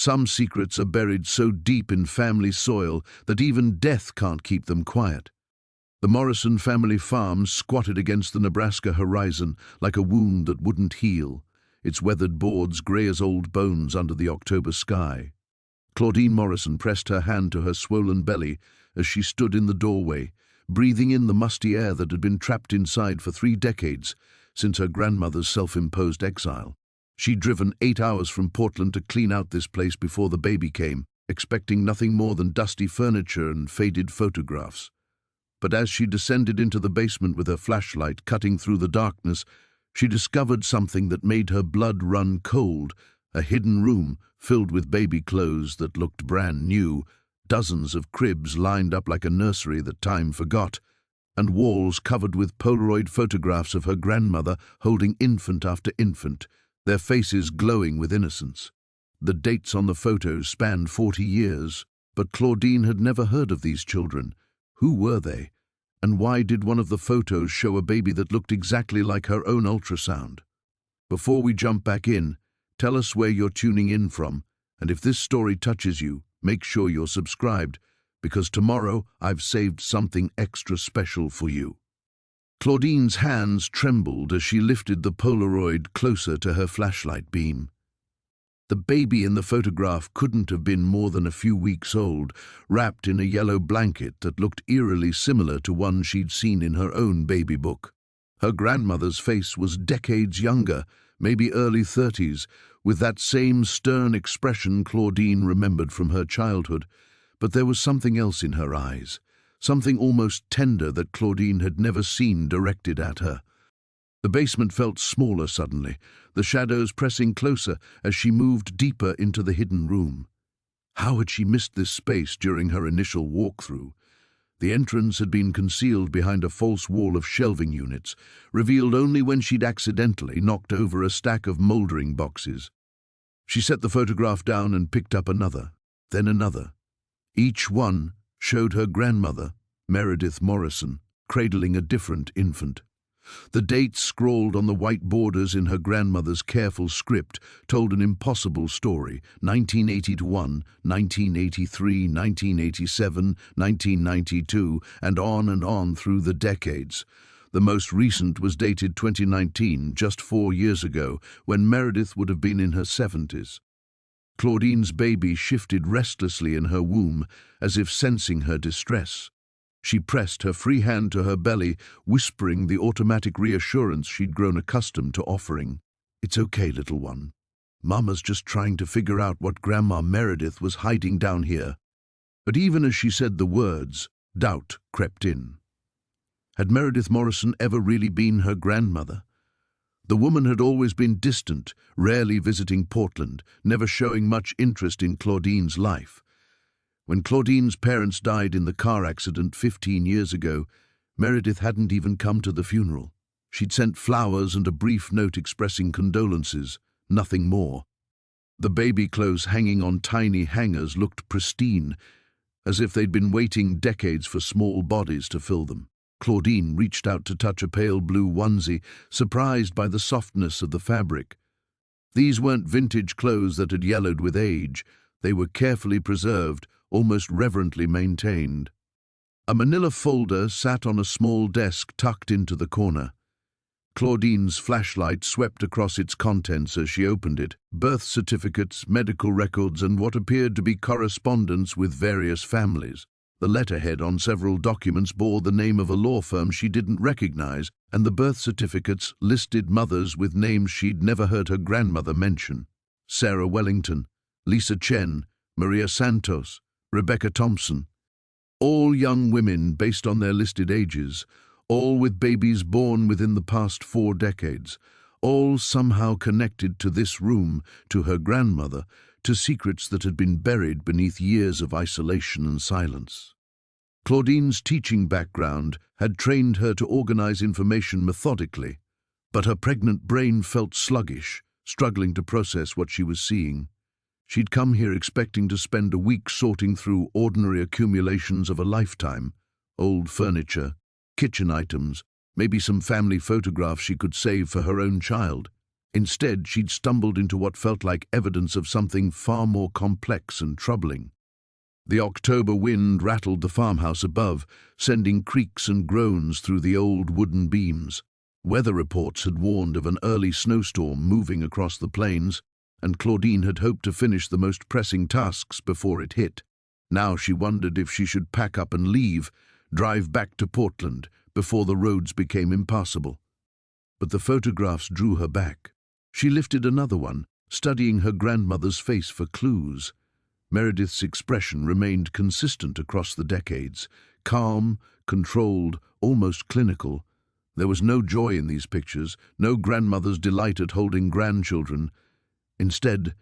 Some secrets are buried so deep in family soil that even death can't keep them quiet. The Morrison family farm squatted against the Nebraska horizon like a wound that wouldn't heal, its weathered boards grey as old bones under the October sky. Claudine Morrison pressed her hand to her swollen belly as she stood in the doorway, breathing in the musty air that had been trapped inside for 3 decades since her grandmother's self-imposed exile. She'd driven 8 hours from Portland to clean out this place before the baby came, expecting nothing more than dusty furniture and faded photographs. But as she descended into the basement with her flashlight cutting through the darkness, she discovered something that made her blood run cold, a hidden room filled with baby clothes that looked brand new, dozens of cribs lined up like a nursery that time forgot, and walls covered with Polaroid photographs of her grandmother holding infant after infant, their faces glowing with innocence. The dates on the photos spanned 40 years, but Claudine had never heard of these children. Who were they? And why did one of the photos show a baby that looked exactly like her own ultrasound? Before we jump back in, tell us where you're tuning in from, and if this story touches you, make sure you're subscribed, because tomorrow I've saved something extra special for you. Claudine's hands trembled as she lifted the Polaroid closer to her flashlight beam. The baby in the photograph couldn't have been more than a few weeks old, wrapped in a yellow blanket that looked eerily similar to one she'd seen in her own baby book. Her grandmother's face was decades younger, maybe early 30s, with that same stern expression Claudine remembered from her childhood. But there was something else in her eyes, something almost tender that Claudine had never seen directed at her. The basement felt smaller suddenly, the shadows pressing closer as she moved deeper into the hidden room. How had she missed this space during her initial walkthrough? The entrance had been concealed behind a false wall of shelving units, revealed only when she'd accidentally knocked over a stack of mouldering boxes. She set the photograph down and picked up another, then another. Each one showed her grandmother, Meredith Morrison, cradling a different infant. The dates scrawled on the white borders in her grandmother's careful script told an impossible story: 1981, 1983, 1987, 1992, and on through the decades. The most recent was dated 2019, just 4 years ago, when Meredith would have been in her 70s. Claudine's baby shifted restlessly in her womb, as if sensing her distress. She pressed her free hand to her belly, whispering the automatic reassurance she'd grown accustomed to offering. "It's okay, little one. Mama's just trying to figure out what Grandma Meredith was hiding down here." But even as she said the words, doubt crept in. Had Meredith Morrison ever really been her grandmother? The woman had always been distant, rarely visiting Portland, never showing much interest in Claudine's life. When Claudine's parents died in the car accident 15 years ago, Meredith hadn't even come to the funeral. She'd sent flowers and a brief note expressing condolences, nothing more. The baby clothes hanging on tiny hangers looked pristine, as if they'd been waiting decades for small bodies to fill them. Claudine reached out to touch a pale blue onesie, surprised by the softness of the fabric. These weren't vintage clothes that had yellowed with age. They were carefully preserved, almost reverently maintained. A manila folder sat on a small desk tucked into the corner. Claudine's flashlight swept across its contents as she opened it: birth certificates, medical records, and what appeared to be correspondence with various families. The letterhead on several documents bore the name of a law firm she didn't recognize, and the birth certificates listed mothers with names she'd never heard her grandmother mention: Sarah Wellington, Lisa Chen, Maria Santos, Rebecca Thompson. All young women based on their listed ages, all with babies born within the past 4 decades, all somehow connected to this room, to her grandmother, to secrets that had been buried beneath years of isolation and silence. Claudine's teaching background had trained her to organize information methodically, but her pregnant brain felt sluggish, struggling to process what she was seeing. She'd come here expecting to spend a week sorting through ordinary accumulations of a lifetime: old furniture, kitchen items, maybe some family photographs she could save for her own child. Instead, she'd stumbled into what felt like evidence of something far more complex and troubling. The October wind rattled the farmhouse above, sending creaks and groans through the old wooden beams. Weather reports had warned of an early snowstorm moving across the plains, and Claudine had hoped to finish the most pressing tasks before it hit. Now she wondered if she should pack up and leave, drive back to Portland, before the roads became impassable. But the photographs drew her back. She lifted another one, studying her grandmother's face for clues. Meredith's expression remained consistent across the decades, calm, controlled, almost clinical. There was no joy in these pictures, no grandmother's delight at holding grandchildren. Instead,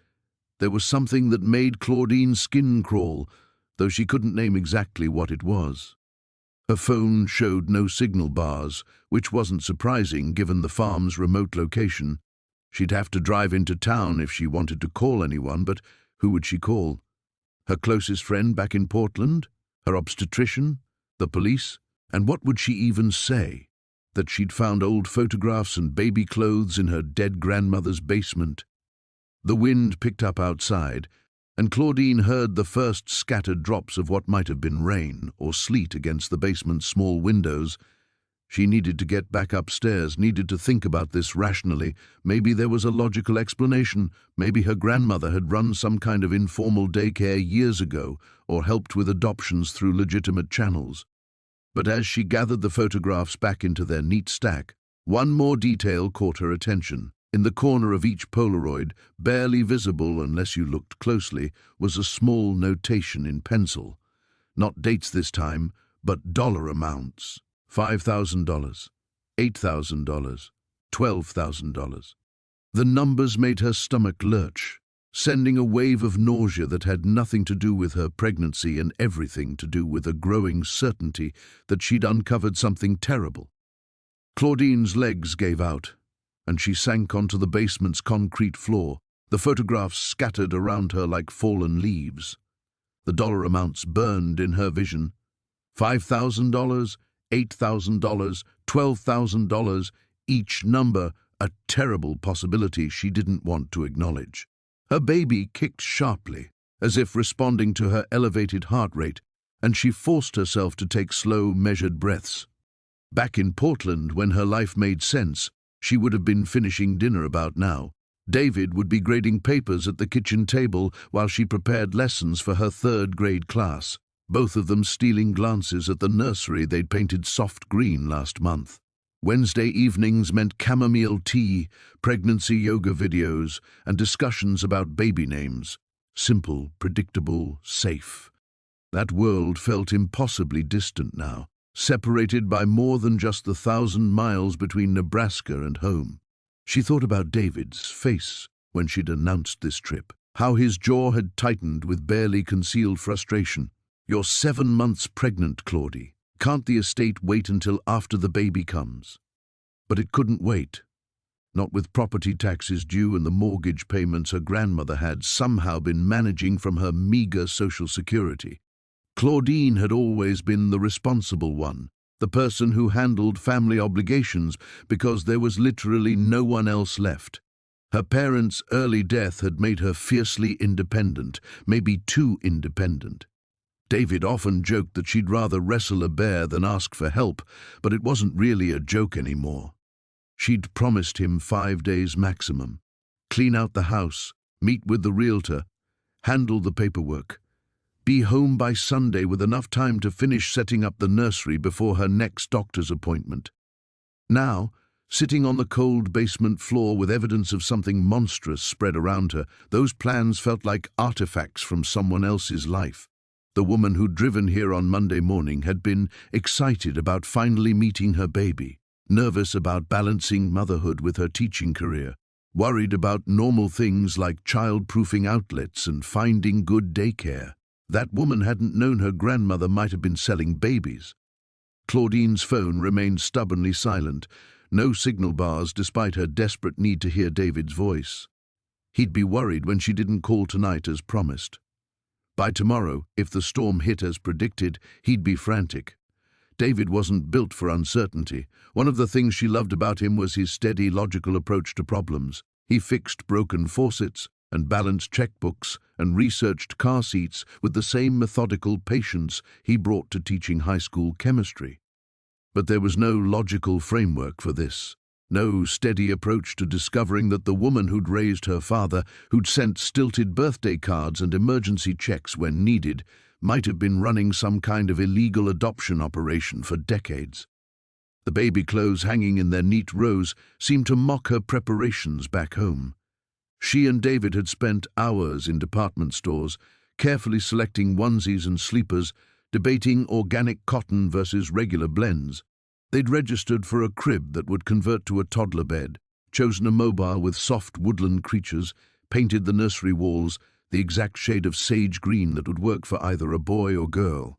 there was something that made Claudine's skin crawl, though she couldn't name exactly what it was. Her phone showed no signal bars, which wasn't surprising given the farm's remote location. She'd have to drive into town if she wanted to call anyone, but who would she call? Her closest friend back in Portland? Her obstetrician? The police? And what would she even say? That she'd found old photographs and baby clothes in her dead grandmother's basement? The wind picked up outside, and Claudine heard the first scattered drops of what might have been rain or sleet against the basement's small windows. She needed to get back upstairs, needed to think about this rationally. Maybe there was a logical explanation. Maybe her grandmother had run some kind of informal daycare years ago or helped with adoptions through legitimate channels. But as she gathered the photographs back into their neat stack, one more detail caught her attention. In the corner of each Polaroid, barely visible unless you looked closely, was a small notation in pencil. Not dates this time, but dollar amounts. $5,000, $8,000, $12,000. The numbers made her stomach lurch, sending a wave of nausea that had nothing to do with her pregnancy and everything to do with a growing certainty that she'd uncovered something terrible. Claudine's legs gave out, and she sank onto the basement's concrete floor, the photographs scattered around her like fallen leaves. The dollar amounts burned in her vision. $5,000, $8,000, $12,000, each number a terrible possibility she didn't want to acknowledge. Her baby kicked sharply, as if responding to her elevated heart rate, and she forced herself to take slow, measured breaths. Back in Portland, when her life made sense, she would have been finishing dinner about now. David would be grading papers at the kitchen table while she prepared lessons for her third-grade class, both of them stealing glances at the nursery they'd painted soft green last month. Wednesday evenings meant chamomile tea, pregnancy yoga videos, and discussions about baby names. Simple, predictable, safe. That world felt impossibly distant now, separated by more than just the 1,000 miles between Nebraska and home. She thought about David's face when she'd announced this trip, how his jaw had tightened with barely concealed frustration. "You're 7 months pregnant, Claudie. Can't the estate wait until after the baby comes?" But it couldn't wait. Not with property taxes due and the mortgage payments her grandmother had somehow been managing from her meager Social Security. Claudine had always been the responsible one, the person who handled family obligations because there was literally no one else left. Her parents' early death had made her fiercely independent, maybe too independent. David often joked that she'd rather wrestle a bear than ask for help, but it wasn't really a joke anymore. She'd promised him 5 days maximum. Clean out the house, meet with the realtor, handle the paperwork. Be home by Sunday with enough time to finish setting up the nursery before her next doctor's appointment. Now, sitting on the cold basement floor with evidence of something monstrous spread around her, those plans felt like artifacts from someone else's life. The woman who'd driven here on Monday morning had been excited about finally meeting her baby, nervous about balancing motherhood with her teaching career, worried about normal things like child-proofing outlets and finding good daycare. That woman hadn't known her grandmother might have been selling babies. Claudine's phone remained stubbornly silent, no signal bars despite her desperate need to hear David's voice. He'd be worried when she didn't call tonight as promised. By tomorrow, if the storm hit as predicted, he'd be frantic. David wasn't built for uncertainty. One of the things she loved about him was his steady, logical approach to problems. He fixed broken faucets and balanced checkbooks and researched car seats with the same methodical patience he brought to teaching high school chemistry. But there was no logical framework for this. No steady approach to discovering that the woman who'd raised her father, who'd sent stilted birthday cards and emergency checks when needed, might have been running some kind of illegal adoption operation for decades. The baby clothes hanging in their neat rows seemed to mock her preparations back home. She and David had spent hours in department stores, carefully selecting onesies and sleepers, debating organic cotton versus regular blends. They'd registered for a crib that would convert to a toddler bed, chosen a mobile with soft woodland creatures, painted the nursery walls the exact shade of sage green that would work for either a boy or girl.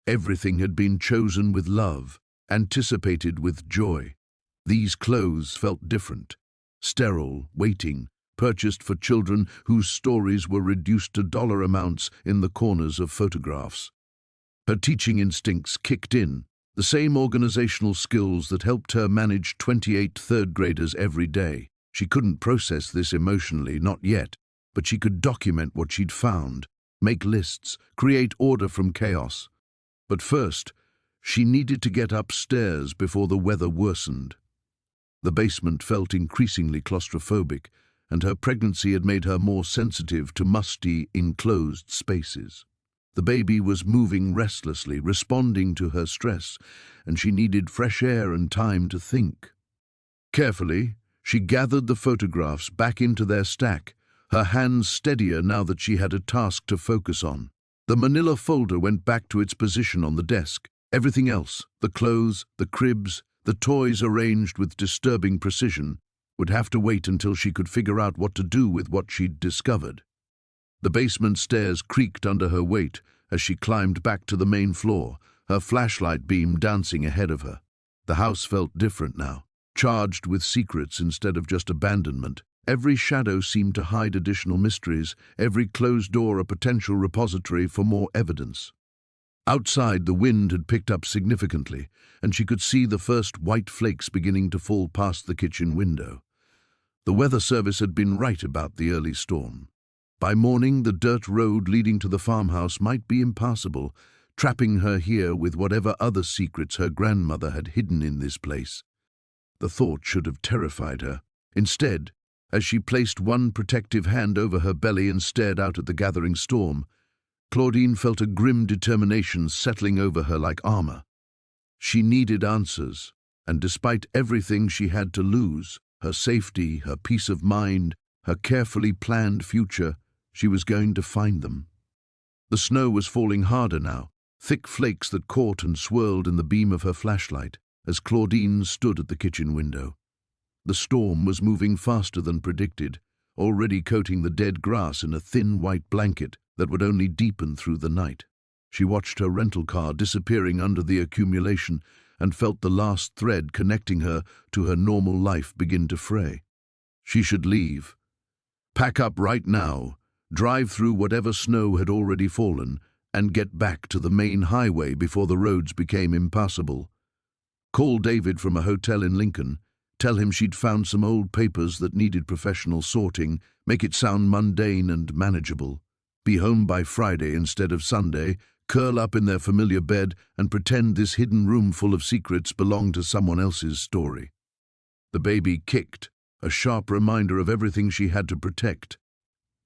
Everything had been chosen with love, anticipated with joy. These clothes felt different, sterile, waiting, purchased for children whose stories were reduced to dollar amounts in the corners of photographs. Her teaching instincts kicked in, the same organizational skills that helped her manage 28 third graders every day. She couldn't process this emotionally, not yet, but she could document what she'd found, make lists, create order from chaos. But first, she needed to get upstairs before the weather worsened. The basement felt increasingly claustrophobic, and her pregnancy had made her more sensitive to musty, enclosed spaces. The baby was moving restlessly, responding to her stress, and she needed fresh air and time to think. Carefully, she gathered the photographs back into their stack, her hands steadier now that she had a task to focus on. The manila folder went back to its position on the desk. Everything else, the clothes, the cribs, the toys arranged with disturbing precision, would have to wait until she could figure out what to do with what she'd discovered. The basement stairs creaked under her weight as she climbed back to the main floor, her flashlight beam dancing ahead of her. The house felt different now, charged with secrets instead of just abandonment. Every shadow seemed to hide additional mysteries, every closed door a potential repository for more evidence. Outside, the wind had picked up significantly, and she could see the first white flakes beginning to fall past the kitchen window. The weather service had been right about the early storm. By morning, the dirt road leading to the farmhouse might be impassable, trapping her here with whatever other secrets her grandmother had hidden in this place. The thought should have terrified her. Instead, as she placed one protective hand over her belly and stared out at the gathering storm, Claudine felt a grim determination settling over her like armor. She needed answers, and despite everything she had to lose, her safety, her peace of mind, her carefully planned future, she was going to find them. The snow was falling harder now, thick flakes that caught and swirled in the beam of her flashlight as Claudine stood at the kitchen window. The storm was moving faster than predicted, already coating the dead grass in a thin white blanket that would only deepen through the night. She watched her rental car disappearing under the accumulation and felt the last thread connecting her to her normal life begin to fray. She should leave. Pack up right now, drive through whatever snow had already fallen, and get back to the main highway before the roads became impassable. Call David from a hotel in Lincoln, tell him she'd found some old papers that needed professional sorting, make it sound mundane and manageable. Be home by Friday instead of Sunday, curl up in their familiar bed and pretend this hidden room full of secrets belonged to someone else's story. The baby kicked, a sharp reminder of everything she had to protect.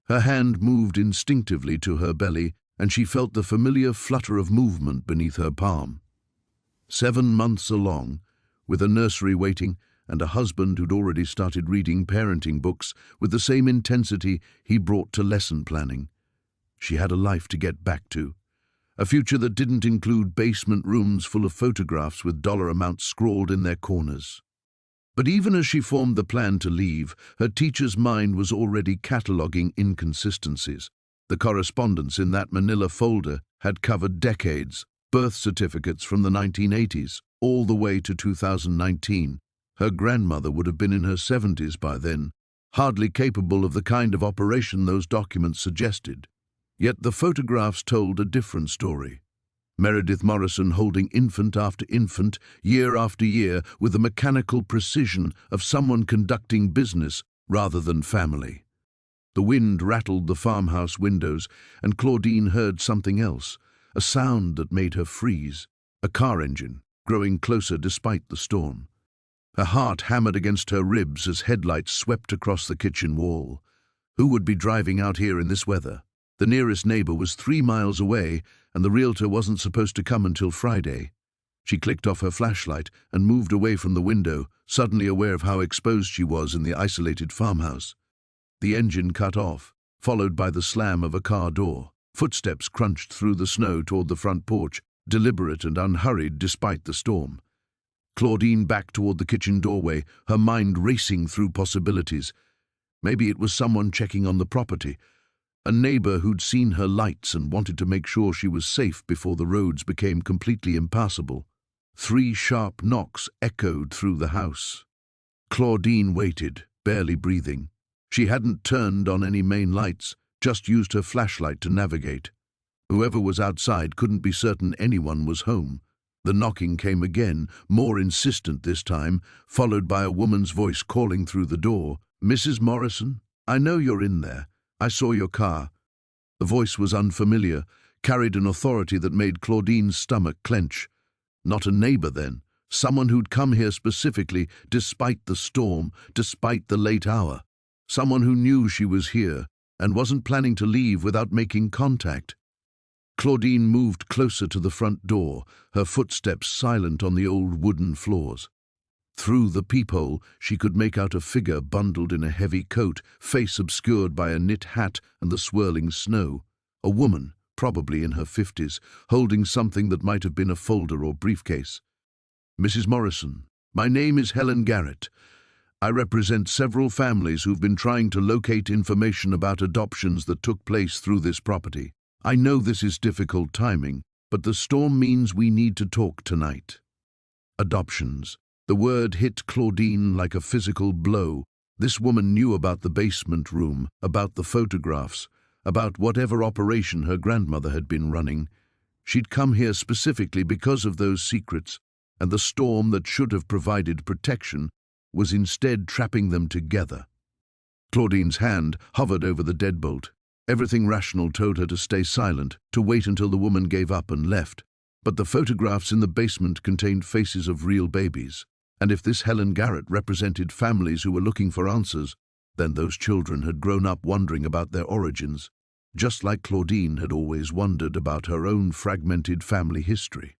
Her hand moved instinctively to her belly, and she felt the familiar flutter of movement beneath her palm. 7 months along, with a nursery waiting and a husband who'd already started reading parenting books with the same intensity he brought to lesson planning. She had a life to get back to, a future that didn't include basement rooms full of photographs with dollar amounts scrawled in their corners. But even as she formed the plan to leave, her teacher's mind was already cataloguing inconsistencies. The correspondence in that manila folder had covered decades, birth certificates from the 1980s, all the way to 2019. Her grandmother would have been in her 70s by then, hardly capable of the kind of operation those documents suggested. Yet the photographs told a different story. Meredith Morrison holding infant after infant, year after year, with the mechanical precision of someone conducting business rather than family. The wind rattled the farmhouse windows, and Claudine heard something else, a sound that made her freeze, a car engine, growing closer despite the storm. Her heart hammered against her ribs as headlights swept across the kitchen wall. Who would be driving out here in this weather? The nearest neighbor was 3 miles away, and the realtor wasn't supposed to come until Friday. She clicked off her flashlight and moved away from the window, suddenly aware of how exposed she was in the isolated farmhouse. The engine cut off, followed by the slam of a car door. Footsteps crunched through the snow toward the front porch, deliberate and unhurried despite the storm. Claudine backed toward the kitchen doorway, her mind racing through possibilities. Maybe it was someone checking on the property, a neighbor who'd seen her lights and wanted to make sure she was safe before the roads became completely impassable. 3 sharp knocks echoed through the house. Claudine waited, barely breathing. She hadn't turned on any main lights, just used her flashlight to navigate. Whoever was outside couldn't be certain anyone was home. The knocking came again, more insistent this time, followed by a woman's voice calling through the door. "Mrs. Morrison, I know you're in there. I saw your car." The voice was unfamiliar, carried an authority that made Claudine's stomach clench. Not a neighbor then, someone who'd come here specifically, despite the storm, despite the late hour. Someone who knew she was here and wasn't planning to leave without making contact. Claudine moved closer to the front door, her footsteps silent on the old wooden floors. Through the peephole, she could make out a figure bundled in a heavy coat, face obscured by a knit hat and the swirling snow. A woman, probably in her 50s, holding something that might have been a folder or briefcase. "Mrs. Morrison, my name is Helen Garrett. I represent several families who've been trying to locate information about adoptions that took place through this property. I know this is difficult timing, but the storm means we need to talk tonight." Adoptions. The word hit Claudine like a physical blow. This woman knew about the basement room, about the photographs, about whatever operation her grandmother had been running. She'd come here specifically because of those secrets, and the storm that should have provided protection was instead trapping them together. Claudine's hand hovered over the deadbolt. Everything rational told her to stay silent, to wait until the woman gave up and left. But the photographs in the basement contained faces of real babies. And if this Helen Garrett represented families who were looking for answers, then those children had grown up wondering about their origins, just like Claudine had always wondered about her own fragmented family history.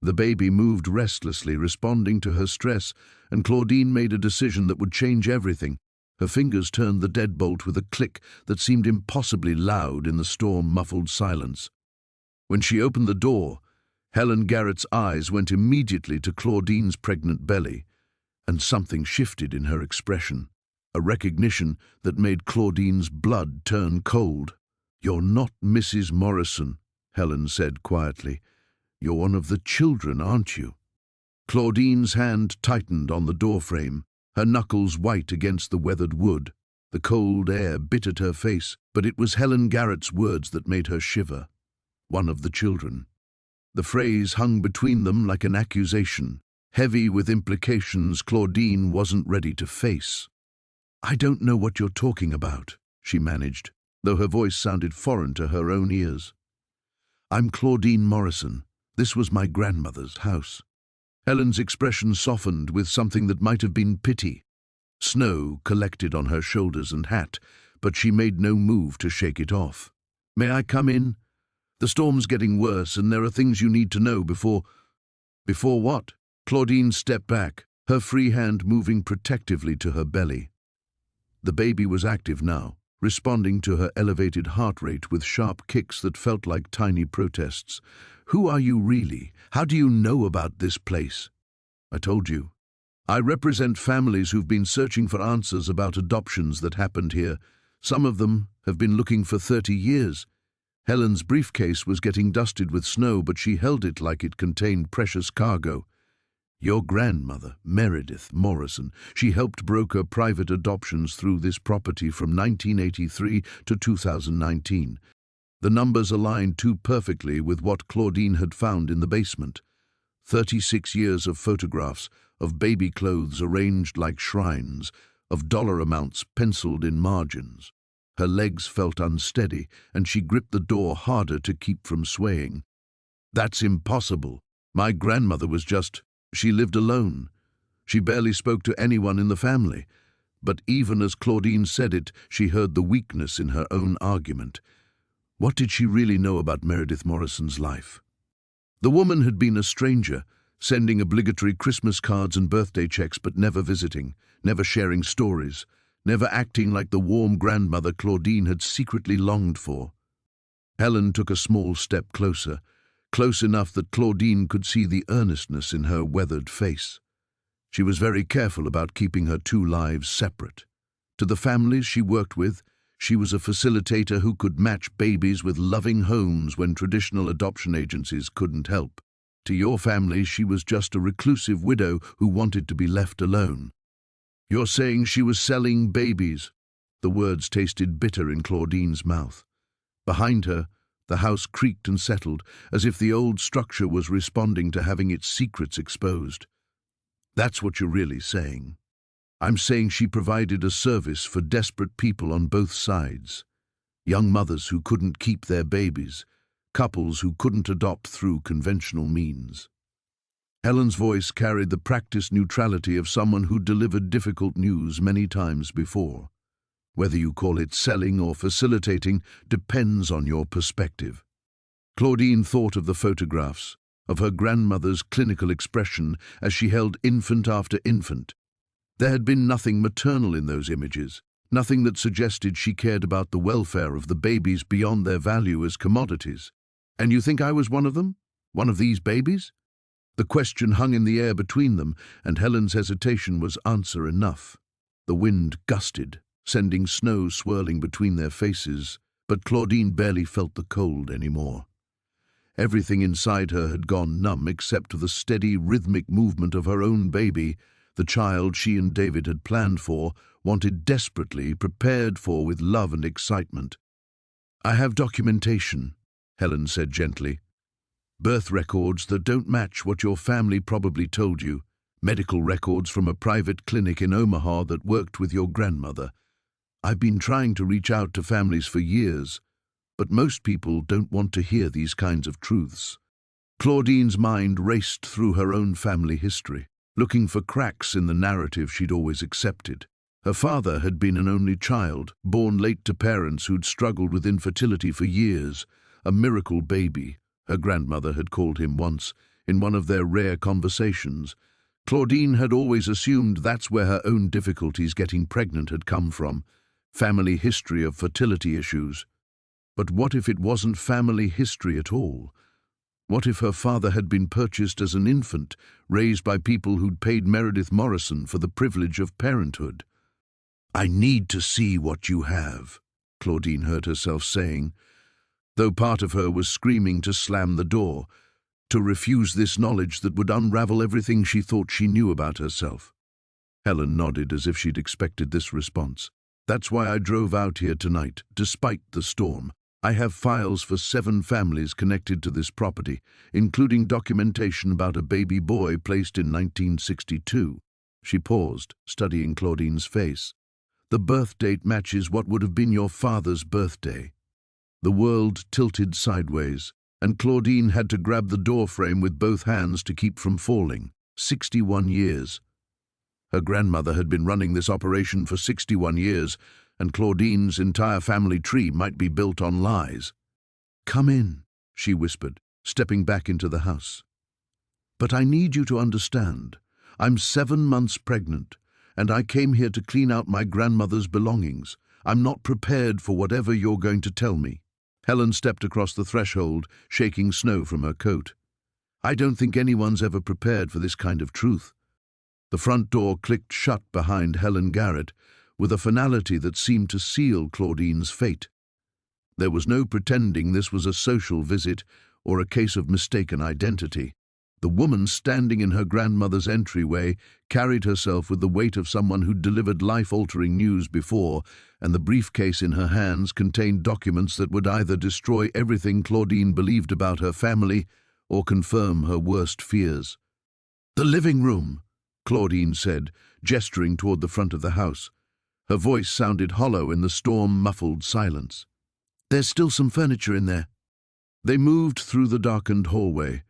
The baby moved restlessly, responding to her stress, and Claudine made a decision that would change everything. Her fingers turned the deadbolt with a click that seemed impossibly loud in the storm-muffled silence. When she opened the door, Helen Garrett's eyes went immediately to Claudine's pregnant belly, and something shifted in her expression, a recognition that made Claudine's blood turn cold. "You're not Mrs. Morrison," Helen said quietly. "You're one of the children, aren't you?" Claudine's hand tightened on the doorframe, her knuckles white against the weathered wood. The cold air bit at her face, but it was Helen Garrett's words that made her shiver. One of the children. The phrase hung between them like an accusation, heavy with implications Claudine wasn't ready to face. "I don't know what you're talking about," she managed, though her voice sounded foreign to her own ears. "I'm Claudine Morrison. This was my grandmother's house." Helen's expression softened with something that might have been pity. Snow collected on her shoulders and hat, but she made no move to shake it off. "May I come in? The storm's getting worse, and there are things you need to know before—" "Before what?" Claudine stepped back, her free hand moving protectively to her belly. The baby was active now, responding to her elevated heart rate with sharp kicks that felt like tiny protests. "Who are you really? How do you know about this place?" "I told you. I represent families who've been searching for answers about adoptions that happened here. Some of them have been looking for 30 years. Helen's briefcase was getting dusted with snow, but she held it like it contained precious cargo. Your grandmother, Meredith Morrison, she helped broker private adoptions through this property from 1983 to 2019. The numbers aligned too perfectly with what Claudine had found in the basement. 36 years of photographs, of baby clothes arranged like shrines, of dollar amounts penciled in margins. Her legs felt unsteady, and she gripped the door harder to keep from swaying. "That's impossible. My grandmother was just... She lived alone. She barely spoke to anyone in the family." But even as Claudine said it, she heard the weakness in her own argument. What did she really know about Meredith Morrison's life? The woman had been a stranger, sending obligatory Christmas cards and birthday checks but never visiting, never sharing stories, never acting like the warm grandmother Claudine had secretly longed for. Helen took a small step closer, close enough that Claudine could see the earnestness in her weathered face. She was very careful about keeping her two lives separate. To the families she worked with, she was a facilitator who could match babies with loving homes when traditional adoption agencies couldn't help. To your family, she was just a reclusive widow who wanted to be left alone. "You're saying she was selling babies?" The words tasted bitter in Claudine's mouth. Behind her, the house creaked and settled, as if the old structure was responding to having its secrets exposed. "That's what you're really saying." "I'm saying she provided a service for desperate people on both sides. Young mothers who couldn't keep their babies, couples who couldn't adopt through conventional means." Helen's voice carried the practiced neutrality of someone who delivered difficult news many times before. Whether you call it selling or facilitating depends on your perspective. Claudine thought of the photographs, of her grandmother's clinical expression as she held infant after infant. There had been nothing maternal in those images, nothing that suggested she cared about the welfare of the babies beyond their value as commodities. "And you think I was one of them? One of these babies?" The question hung in the air between them, and Helen's hesitation was answer enough. The wind gusted, sending snow swirling between their faces, but Claudine barely felt the cold anymore. Everything inside her had gone numb except for the steady, rhythmic movement of her own baby, the child she and David had planned for, wanted desperately, prepared for with love and excitement. "I have documentation," Helen said gently. "Birth records that don't match what your family probably told you, medical records from a private clinic in Omaha that worked with your grandmother. I've been trying to reach out to families for years, but most people don't want to hear these kinds of truths." Claudine's mind raced through her own family history, looking for cracks in the narrative she'd always accepted. Her father had been an only child, born late to parents who'd struggled with infertility for years, a miracle baby, her grandmother had called him once, in one of their rare conversations. Claudine had always assumed that's where her own difficulties getting pregnant had come from, family history of fertility issues. But what if it wasn't family history at all? What if her father had been purchased as an infant, raised by people who'd paid Meredith Morrison for the privilege of parenthood? "I need to see what you have," Claudine heard herself saying, though part of her was screaming to slam the door, to refuse this knowledge that would unravel everything she thought she knew about herself. Helen nodded as if she'd expected this response. "That's why I drove out here tonight, despite the storm. I have files for 7 families connected to this property, including documentation about a baby boy placed in 1962. She paused, studying Claudine's face. "The birth date matches what would have been your father's birthday." The world tilted sideways, and Claudine had to grab the door frame with both hands to keep from falling. 61 years. Her grandmother had been running this operation for 61 years, and Claudine's entire family tree might be built on lies. "Come in," she whispered, stepping back into the house. "But I need you to understand. I'm 7 months pregnant, and I came here to clean out my grandmother's belongings. I'm not prepared for whatever you're going to tell me." Helen stepped across the threshold, shaking snow from her coat. "I don't think anyone's ever prepared for this kind of truth." The front door clicked shut behind Helen Garrett, with a finality that seemed to seal Claudine's fate. There was no pretending this was a social visit or a case of mistaken identity. The woman standing in her grandmother's entryway carried herself with the weight of someone who'd delivered life-altering news before, and the briefcase in her hands contained documents that would either destroy everything Claudine believed about her family or confirm her worst fears. "The living room," Claudine said, gesturing toward the front of the house. Her voice sounded hollow in the storm-muffled silence. "There's still some furniture in there." They moved through the darkened hallway,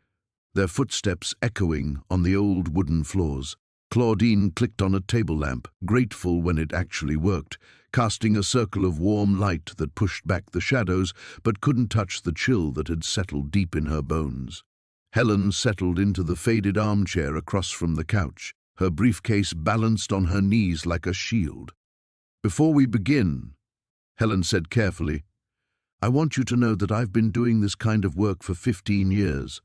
their footsteps echoing on the old wooden floors. Claudine clicked on a table lamp, grateful when it actually worked, casting a circle of warm light that pushed back the shadows but couldn't touch the chill that had settled deep in her bones. Helen settled into the faded armchair across from the couch, her briefcase balanced on her knees like a shield. "Before we begin," Helen said carefully, "I want you to know that I've been doing this kind of work for 15 years.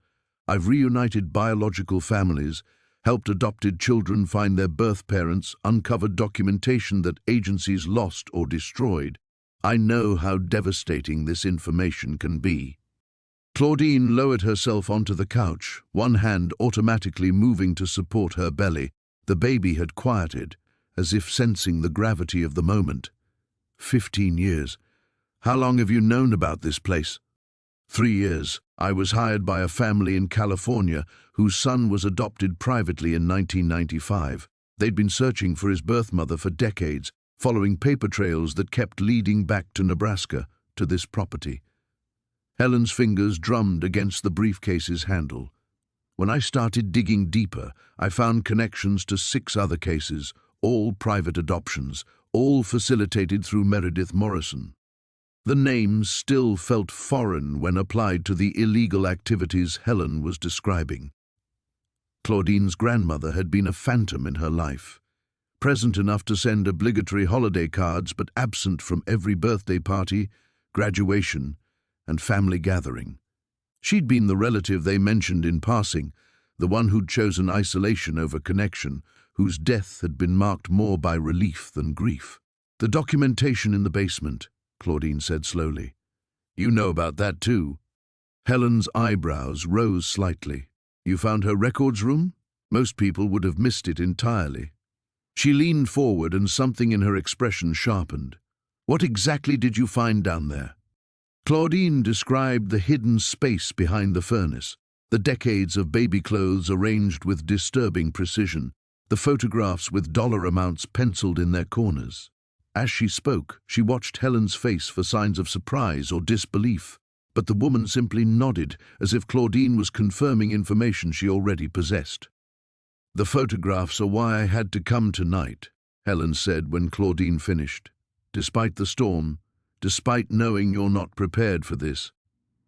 I've reunited biological families, helped adopted children find their birth parents, uncovered documentation that agencies lost or destroyed. I know how devastating this information can be." Claudine lowered herself onto the couch, one hand automatically moving to support her belly. The baby had quieted, as if sensing the gravity of the moment. 15 years. How long have you known about this place?" 3 years. I was hired by a family in California whose son was adopted privately in 1995. They'd been searching for his birth mother for decades, following paper trails that kept leading back to Nebraska, to this property. Helen's fingers drummed against the briefcase's handle. "When I started digging deeper, I found connections to 6 other cases, all private adoptions, all facilitated through Meredith Morrison." The names still felt foreign when applied to the illegal activities Helen was describing. Claudine's grandmother had been a phantom in her life, present enough to send obligatory holiday cards but absent from every birthday party, graduation, and family gathering. She'd been the relative they mentioned in passing, the one who'd chosen isolation over connection, whose death had been marked more by relief than grief. "The documentation in the basement," Claudine said slowly. "You know about that too." Helen's eyebrows rose slightly. "You found her records room? Most people would have missed it entirely." She leaned forward and something in her expression sharpened. "What exactly did you find down there?" Claudine described the hidden space behind the furnace, the decades of baby clothes arranged with disturbing precision, the photographs with dollar amounts penciled in their corners. As she spoke, she watched Helen's face for signs of surprise or disbelief, but the woman simply nodded, as if Claudine was confirming information she already possessed. "The photographs are why I had to come tonight," Helen said when Claudine finished. "Despite the storm, despite knowing you're not prepared for this.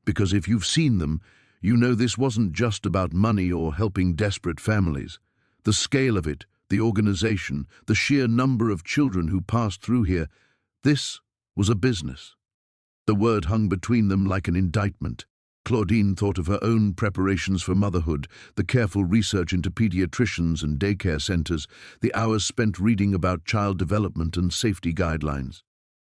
Because if you've seen them, you know this wasn't just about money or helping desperate families. The scale of it, the organization, the sheer number of children who passed through here, this was a business." The word hung between them like an indictment. Claudine thought of her own preparations for motherhood, the careful research into pediatricians and daycare centers, the hours spent reading about child development and safety guidelines.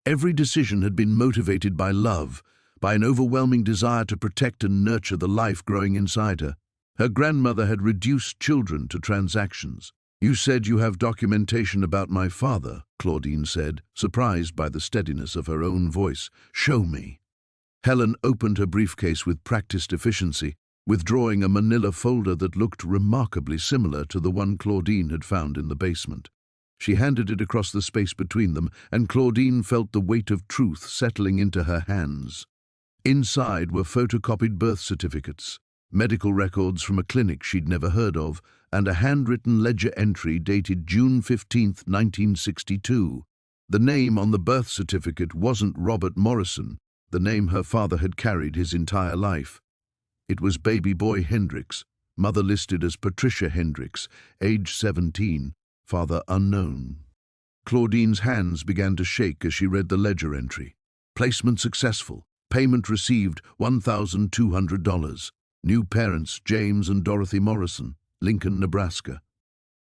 Every decision had been motivated by love, by an overwhelming desire to protect and nurture the life growing inside her. Her grandmother had reduced children to transactions. "You said you have documentation about my father," Claudine said, surprised by the steadiness of her own voice. "Show me." Helen opened her briefcase with practiced efficiency, withdrawing a manila folder that looked remarkably similar to the one Claudine had found in the basement. She handed it across the space between them, and Claudine felt the weight of truth settling into her hands. Inside were photocopied birth certificates, medical records from a clinic she'd never heard of, and a handwritten ledger entry dated June 15, 1962. The name on the birth certificate wasn't Robert Morrison, the name her father had carried his entire life. It was baby boy Hendricks, mother listed as Patricia Hendricks, age 17, father unknown. Claudine's hands began to shake as she read the ledger entry. Placement successful. Payment received $1,200. New parents James and Dorothy Morrison, Lincoln, Nebraska.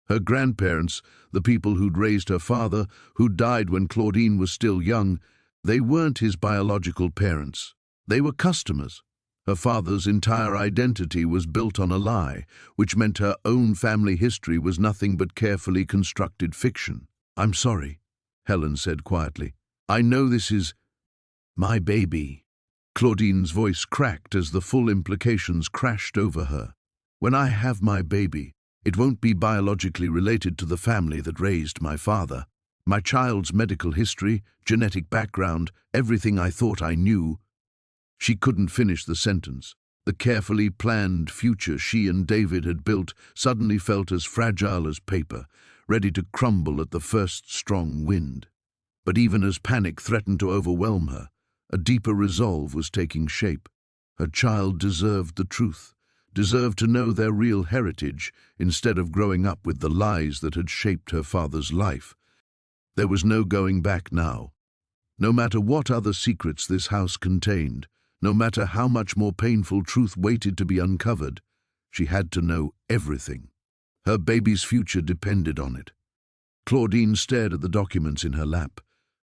Her grandparents, the people who'd raised her father, who died when Claudine was still young, they weren't his biological parents. They were customers. Her father's entire identity was built on a lie, which meant her own family history was nothing but carefully constructed fiction. "I'm sorry," Helen said quietly. "I know this is my baby." Claudine's voice cracked as the full implications crashed over her. "When I have my baby, it won't be biologically related to the family that raised my father. My child's medical history, genetic background, everything I thought I knew. She couldn't finish the sentence. The carefully planned future she and David had built suddenly felt as fragile as paper, ready to crumble at the first strong wind. But even as panic threatened to overwhelm her, a deeper resolve was taking shape. Her child deserved the truth, deserved to know their real heritage instead of growing up with the lies that had shaped her father's life. There was no going back now. No matter what other secrets this house contained, no matter how much more painful truth waited to be uncovered, she had to know everything. Her baby's future depended on it. Claudine stared at the documents in her lap,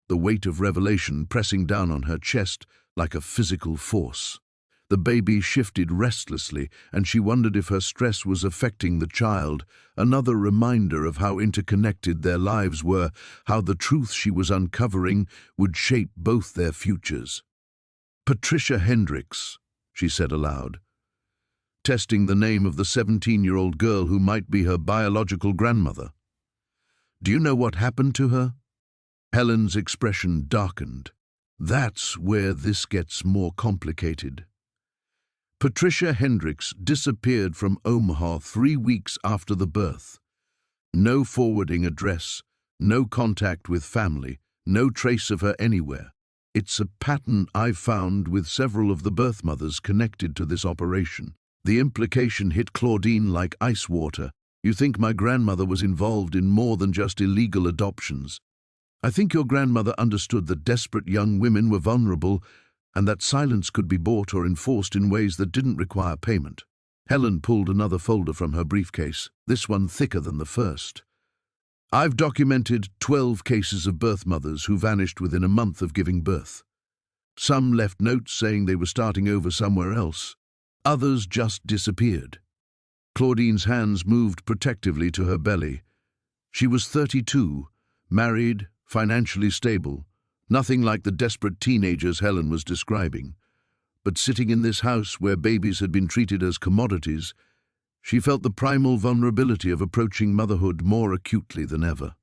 the weight of revelation pressing down on her chest like a physical force. The baby shifted restlessly, and she wondered if her stress was affecting the child, another reminder of how interconnected their lives were, how the truth she was uncovering would shape both their futures. "Patricia Hendricks," she said aloud, testing the name of the 17-year-old girl who might be her biological grandmother. "Do you know what happened to her?" Helen's expression darkened. "That's where this gets more complicated." Patricia Hendricks disappeared from Omaha 3 weeks after the birth. No forwarding address, no contact with family, no trace of her anywhere. It's a pattern I've found with several of the birth mothers connected to this operation. The implication hit Claudine like ice water. "You think my grandmother was involved in more than just illegal adoptions. I think your grandmother understood that desperate young women were vulnerable and that silence could be bought or enforced in ways that didn't require payment." Helen pulled another folder from her briefcase, this one thicker than the first. "I've documented 12 cases of birth mothers who vanished within a month of giving birth. Some left notes saying they were starting over somewhere else. Others just disappeared." Claudine's hands moved protectively to her belly. She was 32, married, financially stable, nothing like the desperate teenagers Helen was describing. But sitting in this house where babies had been treated as commodities, she felt the primal vulnerability of approaching motherhood more acutely than ever.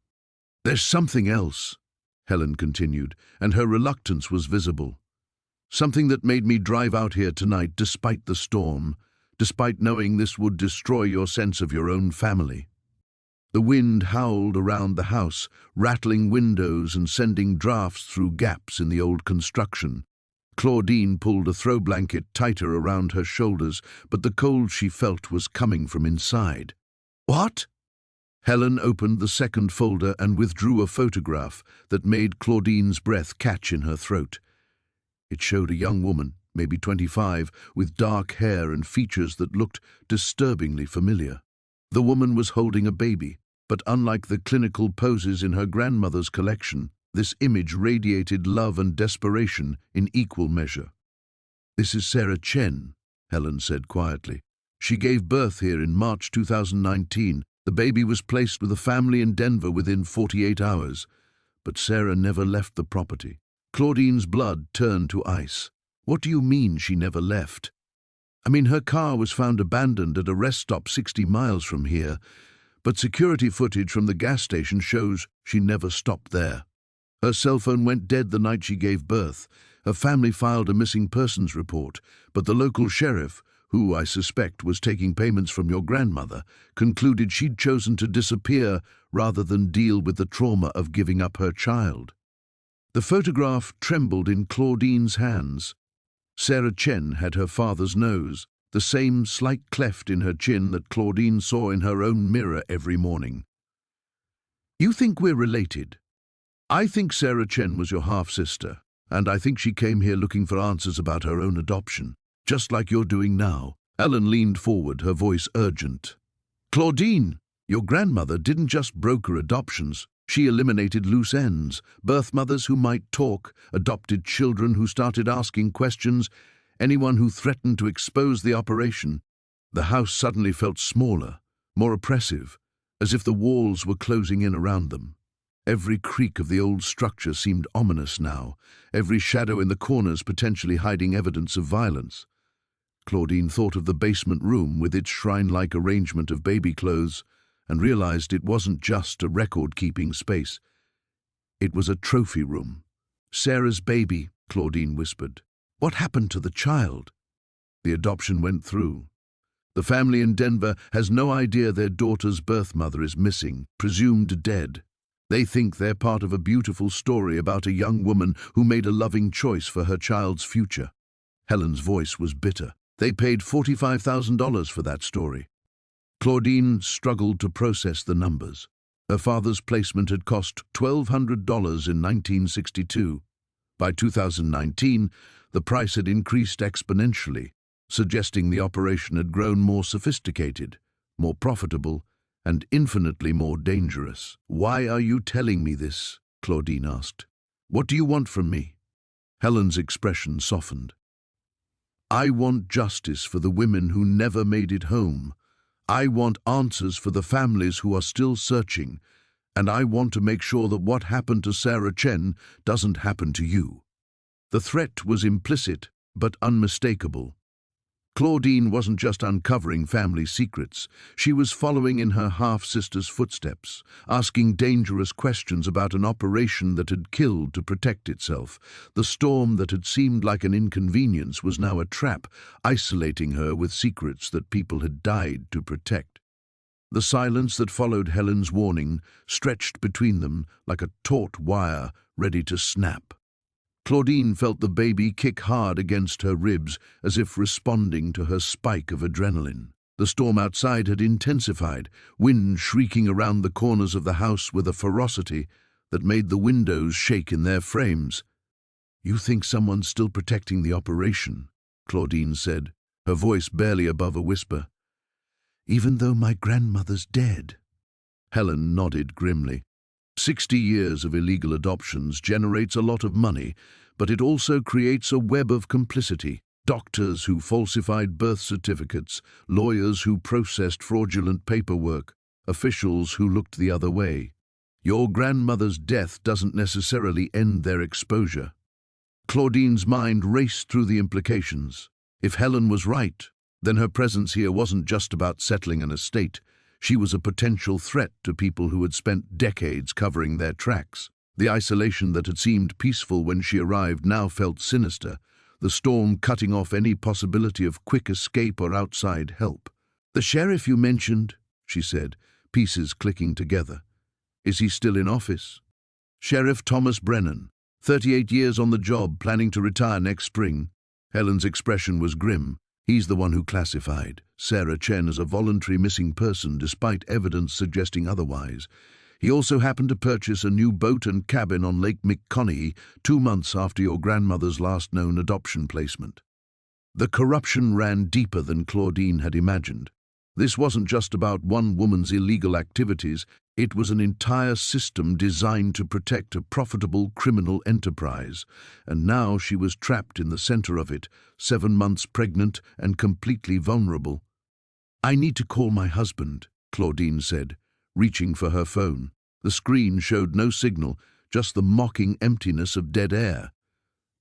"There's something else," Helen continued, and her reluctance was visible. "Something that made me drive out here tonight despite the storm, despite knowing this would destroy your sense of your own family." The wind howled around the house, rattling windows and sending drafts through gaps in the old construction. Claudine pulled a throw blanket tighter around her shoulders, but the cold she felt was coming from inside. "What?" Helen opened the second folder and withdrew a photograph that made Claudine's breath catch in her throat. It showed a young woman, maybe 25, with dark hair and features that looked disturbingly familiar. The woman was holding a baby, but unlike the clinical poses in her grandmother's collection, this image radiated love and desperation in equal measure. "This is Sarah Chen," Helen said quietly. "She gave birth here in March 2019. The baby was placed with a family in Denver within 48 hours, but Sarah never left the property." Claudine's blood turned to ice. "What do you mean she never left?" "I mean, her car was found abandoned at a rest stop 60 miles from here, but security footage from the gas station shows she never stopped there. Her cell phone went dead the night she gave birth. Her family filed a missing persons report, but the local sheriff, who I suspect was taking payments from your grandmother, concluded she'd chosen to disappear rather than deal with the trauma of giving up her child." The photograph trembled in Claudine's hands. Sarah Chen had her father's nose, the same slight cleft in her chin that Claudine saw in her own mirror every morning. "You think we're related?" "I think Sarah Chen was your half-sister, and I think she came here looking for answers about her own adoption, just like you're doing now." Ellen leaned forward, her voice urgent. "Claudine, your grandmother didn't just broker adoptions. She eliminated loose ends, birth mothers who might talk, adopted children who started asking questions, anyone who threatened to expose the operation." The house suddenly felt smaller, more oppressive, as if the walls were closing in around them. Every creak of the old structure seemed ominous now, every shadow in the corners potentially hiding evidence of violence. Claudine thought of the basement room with its shrine-like arrangement of baby clothes and realized it wasn't just a record-keeping space. It was a trophy room. "Sarah's baby," Claudine whispered. "What happened to the child?" "The adoption went through. The family in Denver has no idea their daughter's birth mother is missing, presumed dead. They think they're part of a beautiful story about a young woman who made a loving choice for her child's future." Helen's voice was bitter. "They paid $45,000 for that story." Claudine struggled to process the numbers. Her father's placement had cost $1,200 in 1962. By 2019, the price had increased exponentially, suggesting the operation had grown more sophisticated, more profitable, and infinitely more dangerous. "Why are you telling me this?" Claudine asked. "What do you want from me?" Helen's expression softened. "I want justice for the women who never made it home. I want answers for the families who are still searching, and I want to make sure that what happened to Sarah Chen doesn't happen to you." The threat was implicit, but unmistakable. Claudine wasn't just uncovering family secrets. She was following in her half-sister's footsteps, asking dangerous questions about an operation that had killed to protect itself. The storm that had seemed like an inconvenience was now a trap, isolating her with secrets that people had died to protect. The silence that followed Helen's warning stretched between them like a taut wire ready to snap. Claudine felt the baby kick hard against her ribs, as if responding to her spike of adrenaline. The storm outside had intensified, wind shrieking around the corners of the house with a ferocity that made the windows shake in their frames. "You think someone's still protecting the operation," Claudine said, her voice barely above a whisper. "Even though my grandmother's dead?" Helen nodded grimly. 60 years of illegal adoptions generates a lot of money, but it also creates a web of complicity. Doctors who falsified birth certificates, lawyers who processed fraudulent paperwork, officials who looked the other way. Your grandmother's death doesn't necessarily end their exposure. Claudine's mind raced through the implications. If Helen was right, then her presence here wasn't just about settling an estate. She was a potential threat to people who had spent decades covering their tracks. The isolation that had seemed peaceful when she arrived now felt sinister, the storm cutting off any possibility of quick escape or outside help. "The sheriff you mentioned," she said, pieces clicking together. "Is he still in office?" "Sheriff Thomas Brennan, 38 years on the job, planning to retire next spring." Helen's expression was grim. "He's the one who classified Sarah Chen as a voluntary missing person despite evidence suggesting otherwise. He also happened to purchase a new boat and cabin on Lake McConaughey 2 months after your grandmother's last known adoption placement." The corruption ran deeper than Claudine had imagined. This wasn't just about one woman's illegal activities, it was an entire system designed to protect a profitable criminal enterprise, and now she was trapped in the center of it, 7 months pregnant and completely vulnerable. "I need to call my husband," Claudine said, reaching for her phone. The screen showed no signal, just the mocking emptiness of dead air.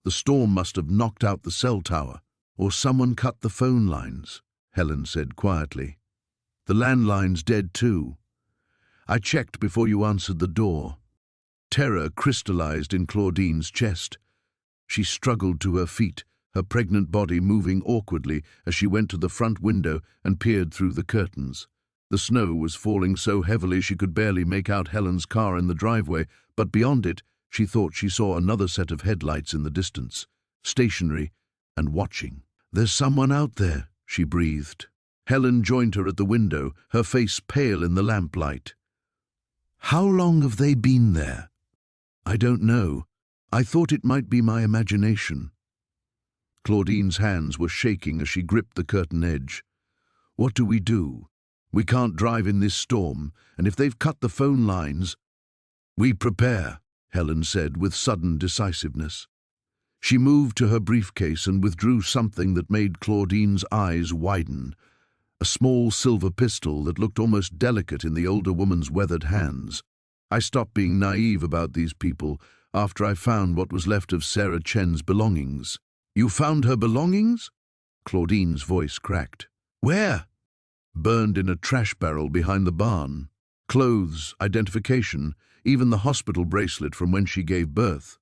The storm must have knocked out the cell tower, or someone cut the phone lines, Helen said quietly. "The landline's dead too. I checked before you answered the door." Terror crystallized in Claudine's chest. She struggled to her feet, her pregnant body moving awkwardly as she went to the front window and peered through the curtains. The snow was falling so heavily she could barely make out Helen's car in the driveway, but beyond it, she thought she saw another set of headlights in the distance, stationary and watching. "There's someone out there," she breathed. Helen joined her at the window, her face pale in the lamplight. "How long have they been there?" "I don't know. I thought it might be my imagination." Claudine's hands were shaking as she gripped the curtain edge. "What do we do? We can't drive in this storm, and if they've cut the phone lines—" "We prepare," Helen said with sudden decisiveness. She moved to her briefcase and withdrew something that made Claudine's eyes widen. A small silver pistol that looked almost delicate in the older woman's weathered hands. "I stopped being naive about these people after I found what was left of Sarah Chen's belongings." "You found her belongings?" Claudine's voice cracked. "Where?" "Burned in a trash barrel behind the barn. Clothes, identification, even the hospital bracelet from when she gave birth.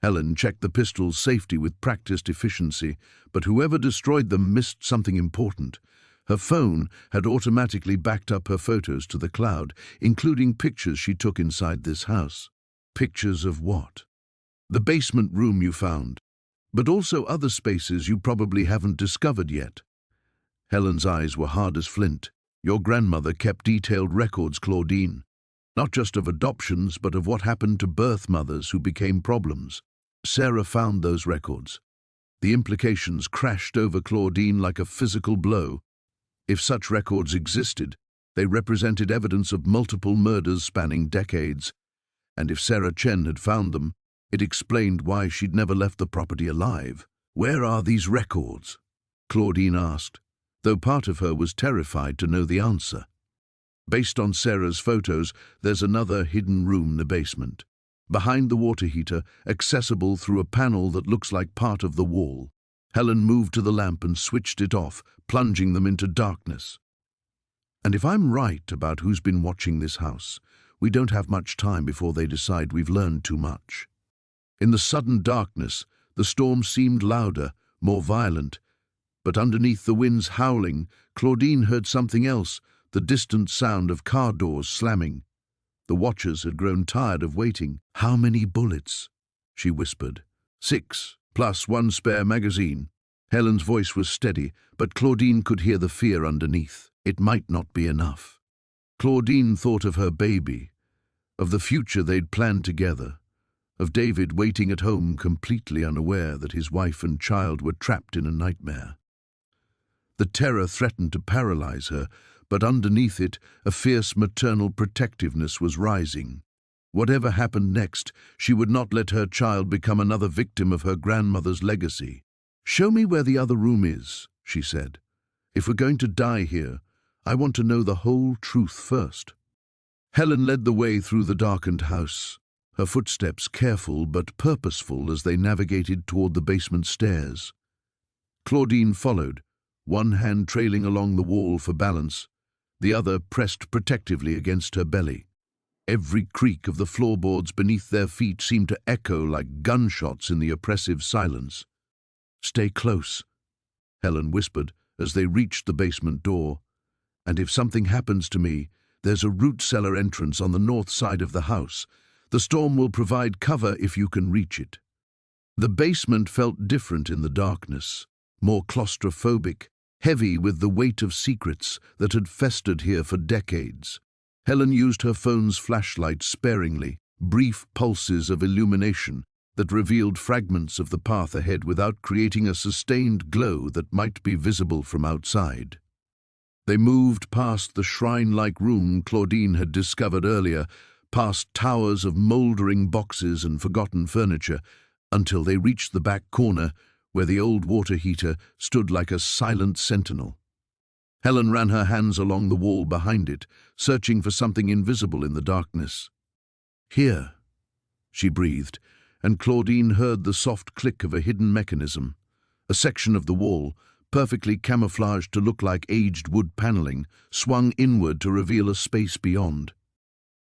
Helen checked the pistol's safety with practiced efficiency, but whoever destroyed them missed something important. Her phone had automatically backed up her photos to the cloud, including pictures she took inside this house. Pictures of what? The basement room you found, but also other spaces you probably haven't discovered yet. Helen's eyes were hard as flint. Your grandmother kept detailed records, Claudine, not just of adoptions, but of what happened to birth mothers who became problems. Sarah found those records. The implications crashed over Claudine like a physical blow. If such records existed, they represented evidence of multiple murders spanning decades. And if Sarah Chen had found them, it explained why she'd never left the property alive. Where are these records? Claudine asked, though part of her was terrified to know the answer. Based on Sarah's photos, there's another hidden room in the basement, behind the water heater, accessible through a panel that looks like part of the wall. Helen moved to the lamp and switched it off, plunging them into darkness. And if I'm right about who's been watching this house, we don't have much time before they decide we've learned too much. In the sudden darkness, the storm seemed louder, more violent, but underneath the wind's howling, Claudine heard something else, the distant sound of car doors slamming. The watchers had grown tired of waiting. "How many bullets?" she whispered. 6, plus 1 spare magazine. Helen's voice was steady, but Claudine could hear the fear underneath. It might not be enough. Claudine thought of her baby, of the future they'd planned together, of David waiting at home completely unaware that his wife and child were trapped in a nightmare. The terror threatened to paralyze her, but underneath it, a fierce maternal protectiveness was rising. Whatever happened next, she would not let her child become another victim of her grandmother's legacy. "Show me where the other room is," she said. "If we're going to die here, I want to know the whole truth first." Helen led the way through the darkened house, her footsteps careful but purposeful as they navigated toward the basement stairs. Claudine followed, one hand trailing along the wall for balance, the other pressed protectively against her belly. Every creak of the floorboards beneath their feet seemed to echo like gunshots in the oppressive silence. "Stay close," Helen whispered as they reached the basement door. "And if something happens to me, there's a root cellar entrance on the north side of the house. The storm will provide cover if you can reach it." The basement felt different in the darkness, more claustrophobic, heavy with the weight of secrets that had festered here for decades. Helen used her phone's flashlight sparingly, brief pulses of illumination that revealed fragments of the path ahead without creating a sustained glow that might be visible from outside. They moved past the shrine-like room Claudine had discovered earlier, past towers of mouldering boxes and forgotten furniture, until they reached the back corner where the old water heater stood like a silent sentinel. Helen ran her hands along the wall behind it, searching for something invisible in the darkness. "Here," she breathed, and Claudine heard the soft click of a hidden mechanism. A section of the wall, perfectly camouflaged to look like aged wood paneling, swung inward to reveal a space beyond.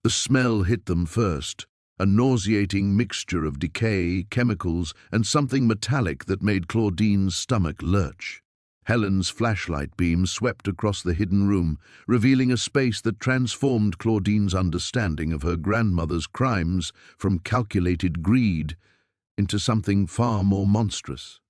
The smell hit them first, a nauseating mixture of decay, chemicals, and something metallic that made Claudine's stomach lurch. Helen's flashlight beam swept across the hidden room, revealing a space that transformed Claudine's understanding of her grandmother's crimes from calculated greed into something far more monstrous.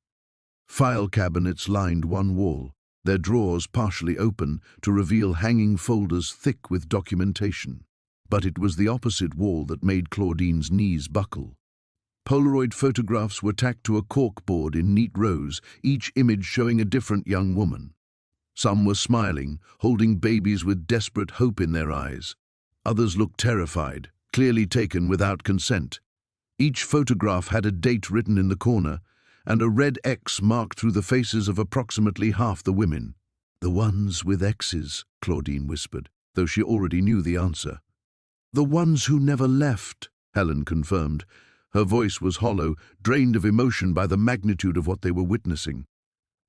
File cabinets lined one wall, their drawers partially open to reveal hanging folders thick with documentation. But it was the opposite wall that made Claudine's knees buckle. Polaroid photographs were tacked to a corkboard in neat rows, each image showing a different young woman. Some were smiling, holding babies with desperate hope in their eyes. Others looked terrified, clearly taken without consent. Each photograph had a date written in the corner, and a red X marked through the faces of approximately half the women. "The ones with X's," Claudine whispered, though she already knew the answer. "The ones who never left," Helen confirmed. Her voice was hollow, drained of emotion by the magnitude of what they were witnessing.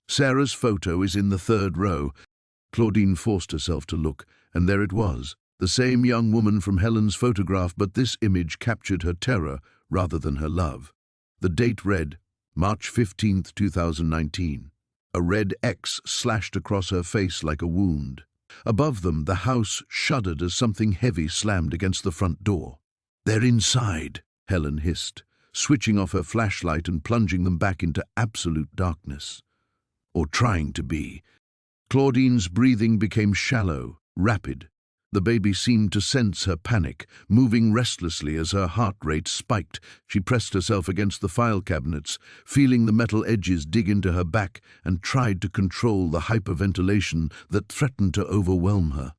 "Sarah's photo is in the third row." Claudine forced herself to look, and there it was, The same young woman from Helen's photograph, but this image captured her terror rather than her love. The date read, March 15th, 2019. A red X slashed across her face like a wound. Above them, the house shuddered as something heavy slammed against the front door. "They're inside," Helen hissed, switching off her flashlight and plunging them back into absolute darkness. Or trying to be. Claudine's breathing became shallow, rapid. The baby seemed to sense her panic, moving restlessly as her heart rate spiked. She pressed herself against the file cabinets, feeling the metal edges dig into her back, and tried to control the hyperventilation that threatened to overwhelm her.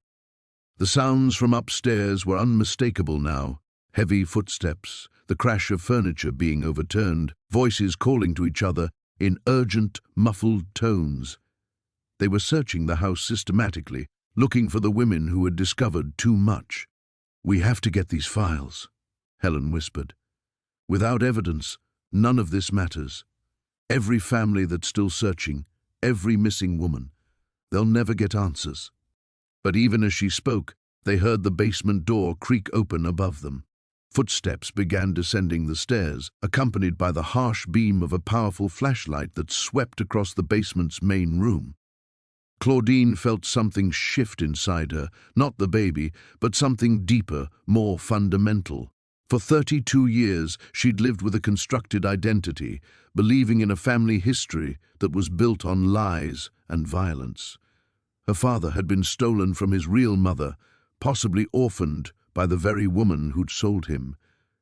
The sounds from upstairs were unmistakable now. Heavy footsteps, the crash of furniture being overturned, voices calling to each other in urgent, muffled tones. They were searching the house systematically, looking for the women who had discovered too much. "We have to get these files," Helen whispered. "Without evidence, none of this matters. Every family that's still searching, every missing woman, they'll never get answers." But even as she spoke, they heard the basement door creak open above them. Footsteps began descending the stairs, accompanied by the harsh beam of a powerful flashlight that swept across the basement's main room. Claudine felt something shift inside her, not the baby, but something deeper, more fundamental. For 32 years, she'd lived with a constructed identity, believing in a family history that was built on lies and violence. Her father had been stolen from his real mother, possibly orphaned by the very woman who'd sold him.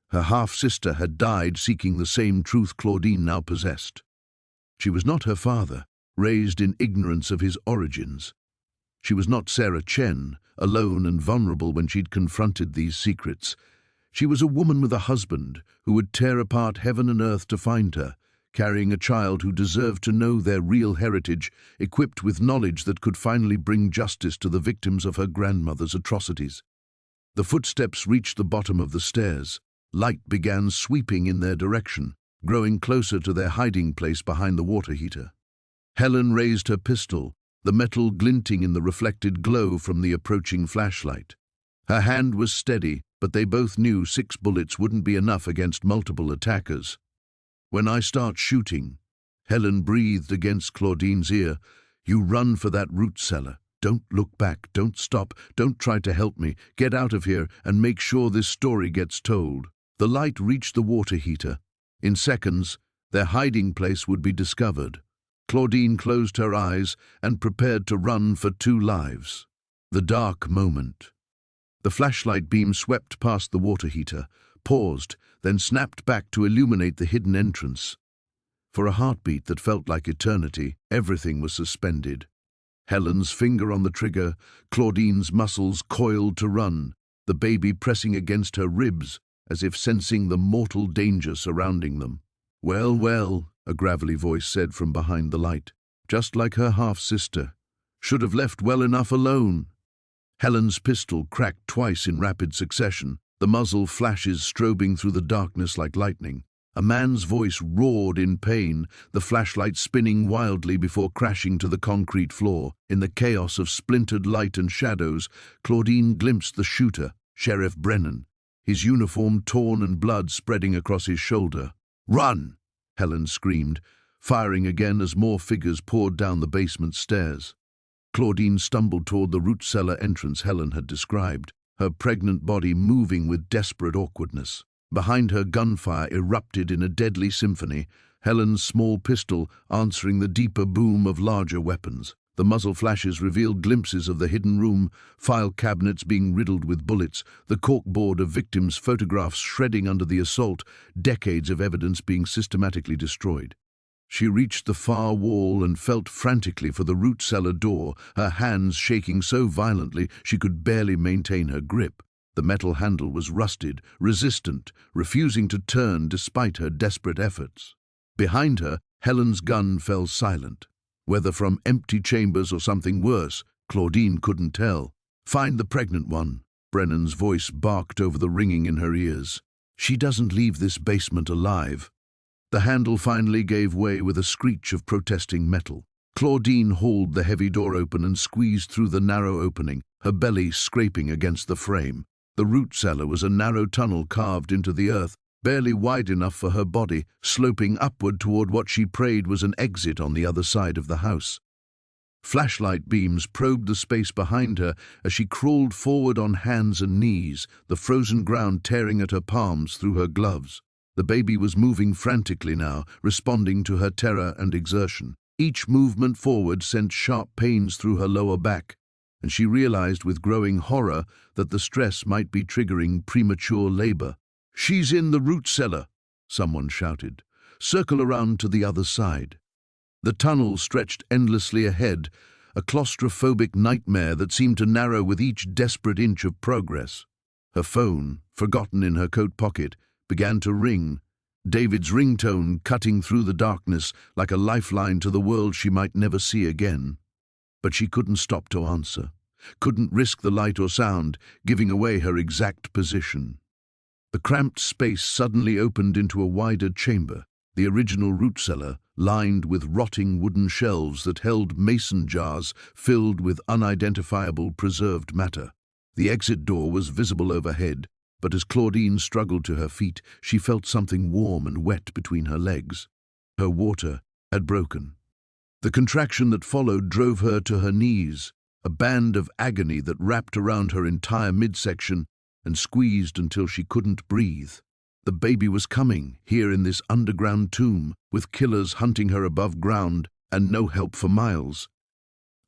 Her half-sister had died seeking the same truth Claudine now possessed. She was not her father, raised in ignorance of his origins. She was not Sarah Chen, alone and vulnerable when she'd confronted these secrets. She was a woman with a husband who would tear apart heaven and earth to find her, carrying a child who deserved to know their real heritage, equipped with knowledge that could finally bring justice to the victims of her grandmother's atrocities. The footsteps reached the bottom of the stairs. Light began sweeping in their direction, growing closer to their hiding place behind the water heater. Helen raised her pistol, the metal glinting in the reflected glow from the approaching flashlight. Her hand was steady, but they both knew 6 bullets wouldn't be enough against multiple attackers. "When I start shooting," Helen breathed against Claudine's ear, "you run for that root cellar. Don't look back, don't stop, don't try to help me. Get out of here and make sure this story gets told." The light reached the water heater. In seconds, their hiding place would be discovered. Claudine closed her eyes and prepared to run for 2 lives. The dark moment. The flashlight beam swept past the water heater, paused, then snapped back to illuminate the hidden entrance. For a heartbeat that felt like eternity, everything was suspended. Helen's finger on the trigger, Claudine's muscles coiled to run, the baby pressing against her ribs as if sensing the mortal danger surrounding them. "Well, well," a gravelly voice said from behind the light. "Just like her half-sister. Should have left well enough alone." Helen's pistol cracked twice in rapid succession, the muzzle flashes strobing through the darkness like lightning. A man's voice roared in pain, the flashlight spinning wildly before crashing to the concrete floor. In the chaos of splintered light and shadows, Claudine glimpsed the shooter, Sheriff Brennan, his uniform torn and blood spreading across his shoulder. "Run!" Helen screamed, firing again as more figures poured down the basement stairs. Claudine stumbled toward the root cellar entrance Helen had described, her pregnant body moving with desperate awkwardness. Behind her, gunfire erupted in a deadly symphony, Helen's small pistol answering the deeper boom of larger weapons. The muzzle flashes revealed glimpses of the hidden room, file cabinets being riddled with bullets, the corkboard of victims' photographs shredding under the assault, decades of evidence being systematically destroyed. She reached the far wall and felt frantically for the root cellar door, her hands shaking so violently she could barely maintain her grip. The metal handle was rusted, resistant, refusing to turn despite her desperate efforts. Behind her, Helen's gun fell silent. Whether from empty chambers or something worse, Claudine couldn't tell. "Find the pregnant one," Brennan's voice barked over the ringing in her ears. "She doesn't leave this basement alive." The handle finally gave way with a screech of protesting metal. Claudine hauled the heavy door open and squeezed through the narrow opening, her belly scraping against the frame. The root cellar was a narrow tunnel carved into the earth, barely wide enough for her body, sloping upward toward what she prayed was an exit on the other side of the house. Flashlight beams probed the space behind her as she crawled forward on hands and knees, the frozen ground tearing at her palms through her gloves. The baby was moving frantically now, responding to her terror and exertion. Each movement forward sent sharp pains through her lower back, and she realized with growing horror that the stress might be triggering premature labor. "She's in the root cellar," someone shouted. "Circle around to the other side." The tunnel stretched endlessly ahead, a claustrophobic nightmare that seemed to narrow with each desperate inch of progress. Her phone, forgotten in her coat pocket, began to ring, David's ringtone cutting through the darkness like a lifeline to the world she might never see again. But she couldn't stop to answer, couldn't risk the light or sound, giving away her exact position. The cramped space suddenly opened into a wider chamber, the original root cellar, lined with rotting wooden shelves that held mason jars filled with unidentifiable preserved matter. The exit door was visible overhead, but as Claudine struggled to her feet, she felt something warm and wet between her legs. Her water had broken. The contraction that followed drove her to her knees, a band of agony that wrapped around her entire midsection and squeezed until she couldn't breathe. The baby was coming, here in this underground tomb, with killers hunting her above ground and no help for miles.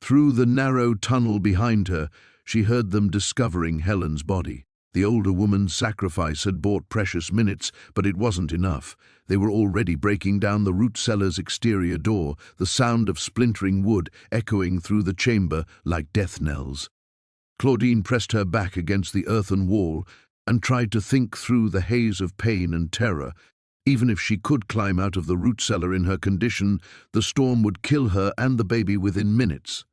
Through the narrow tunnel behind her, she heard them discovering Helen's body. The older woman's sacrifice had bought precious minutes, but it wasn't enough. They were already breaking down the root cellar's exterior door, the sound of splintering wood echoing through the chamber like death knells. Claudine pressed her back against the earthen wall and tried to think through the haze of pain and terror. Even if she could climb out of the root cellar in her condition, the storm would kill her and the baby within minutes.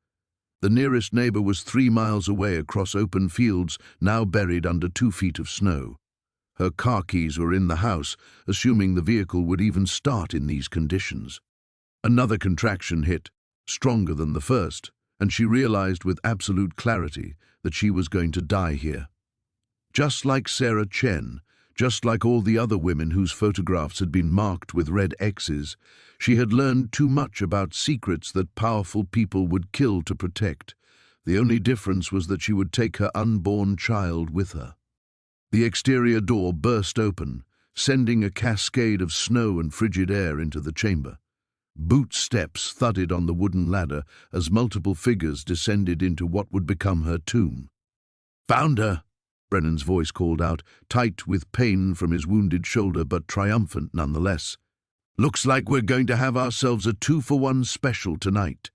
The nearest neighbor was 3 miles away across open fields, now buried under 2 feet of snow. Her car keys were in the house, assuming the vehicle would even start in these conditions. Another contraction hit, stronger than the first, and she realized with absolute clarity that she was going to die here. Just like Sarah Chen, just like all the other women whose photographs had been marked with red X's, she had learned too much about secrets that powerful people would kill to protect. The only difference was that she would take her unborn child with her. The exterior door burst open, sending a cascade of snow and frigid air into the chamber. Boot steps thudded on the wooden ladder as multiple figures descended into what would become her tomb. "Found her!" Brennan's voice called out, tight with pain from his wounded shoulder but triumphant nonetheless. "Looks like we're going to have ourselves a 2-for-1 special tonight."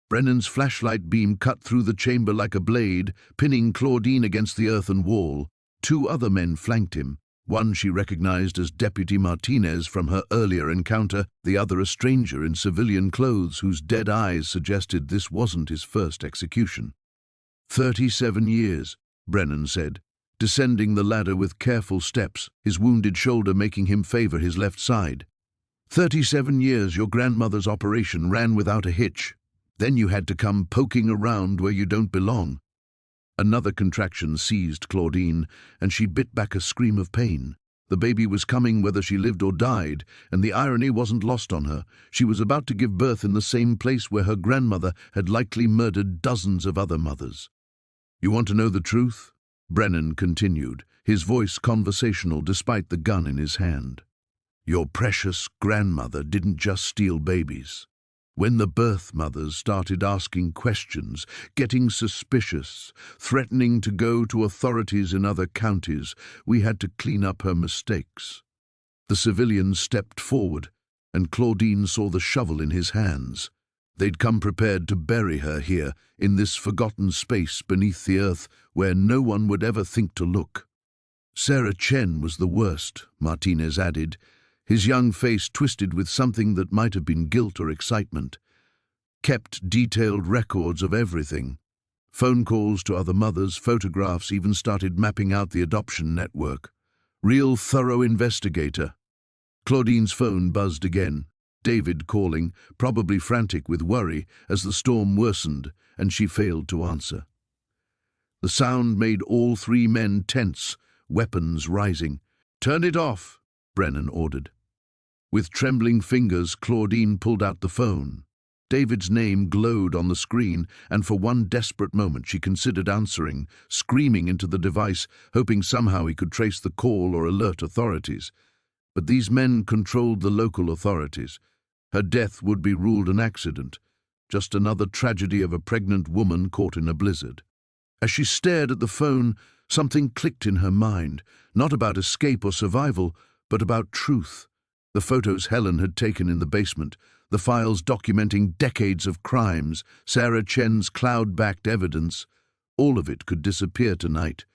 Brennan's flashlight beam cut through the chamber like a blade, pinning Claudine against the earthen wall. 2 other men flanked him, one she recognized as Deputy Martinez from her earlier encounter, the other a stranger in civilian clothes whose dead eyes suggested this wasn't his first execution. 37 years, Brennan said, descending the ladder with careful steps, his wounded shoulder making him favor his left side. 37 years your grandmother's operation ran without a hitch. Then you had to come poking around where you don't belong. Another contraction seized Claudine, and she bit back a scream of pain. The baby was coming whether she lived or died, and the irony wasn't lost on her. She was about to give birth in the same place where her grandmother had likely murdered dozens of other mothers. "You want to know the truth?" Brennan continued, his voice conversational despite the gun in his hand. "Your precious grandmother didn't just steal babies. When the birth mothers started asking questions, getting suspicious, threatening to go to authorities in other counties, we had to clean up her mistakes." The civilians stepped forward, and Claudine saw the shovel in his hands. They'd come prepared to bury her here, in this forgotten space beneath the earth where no one would ever think to look. "Sarah Chen was the worst," Martinez added, his young face twisted with something that might have been guilt or excitement. "Kept detailed records of everything. Phone calls to other mothers, photographs, even started mapping out the adoption network. Real thorough investigator." Claudine's phone buzzed again. David calling, probably frantic with worry as the storm worsened and she failed to answer. The sound made all three men tense, weapons rising. "Turn it off," Brennan ordered. With trembling fingers, Claudine pulled out the phone. David's name glowed on the screen, and for one desperate moment she considered answering, screaming into the device, hoping somehow he could trace the call or alert authorities. But these men controlled the local authorities. Her death would be ruled an accident, just another tragedy of a pregnant woman caught in a blizzard. As she stared at the phone, something clicked in her mind, not about escape or survival, but about truth. The photos Helen had taken in the basement, the files documenting decades of crimes, Sarah Chen's cloud-backed evidence, all of it could disappear tonight.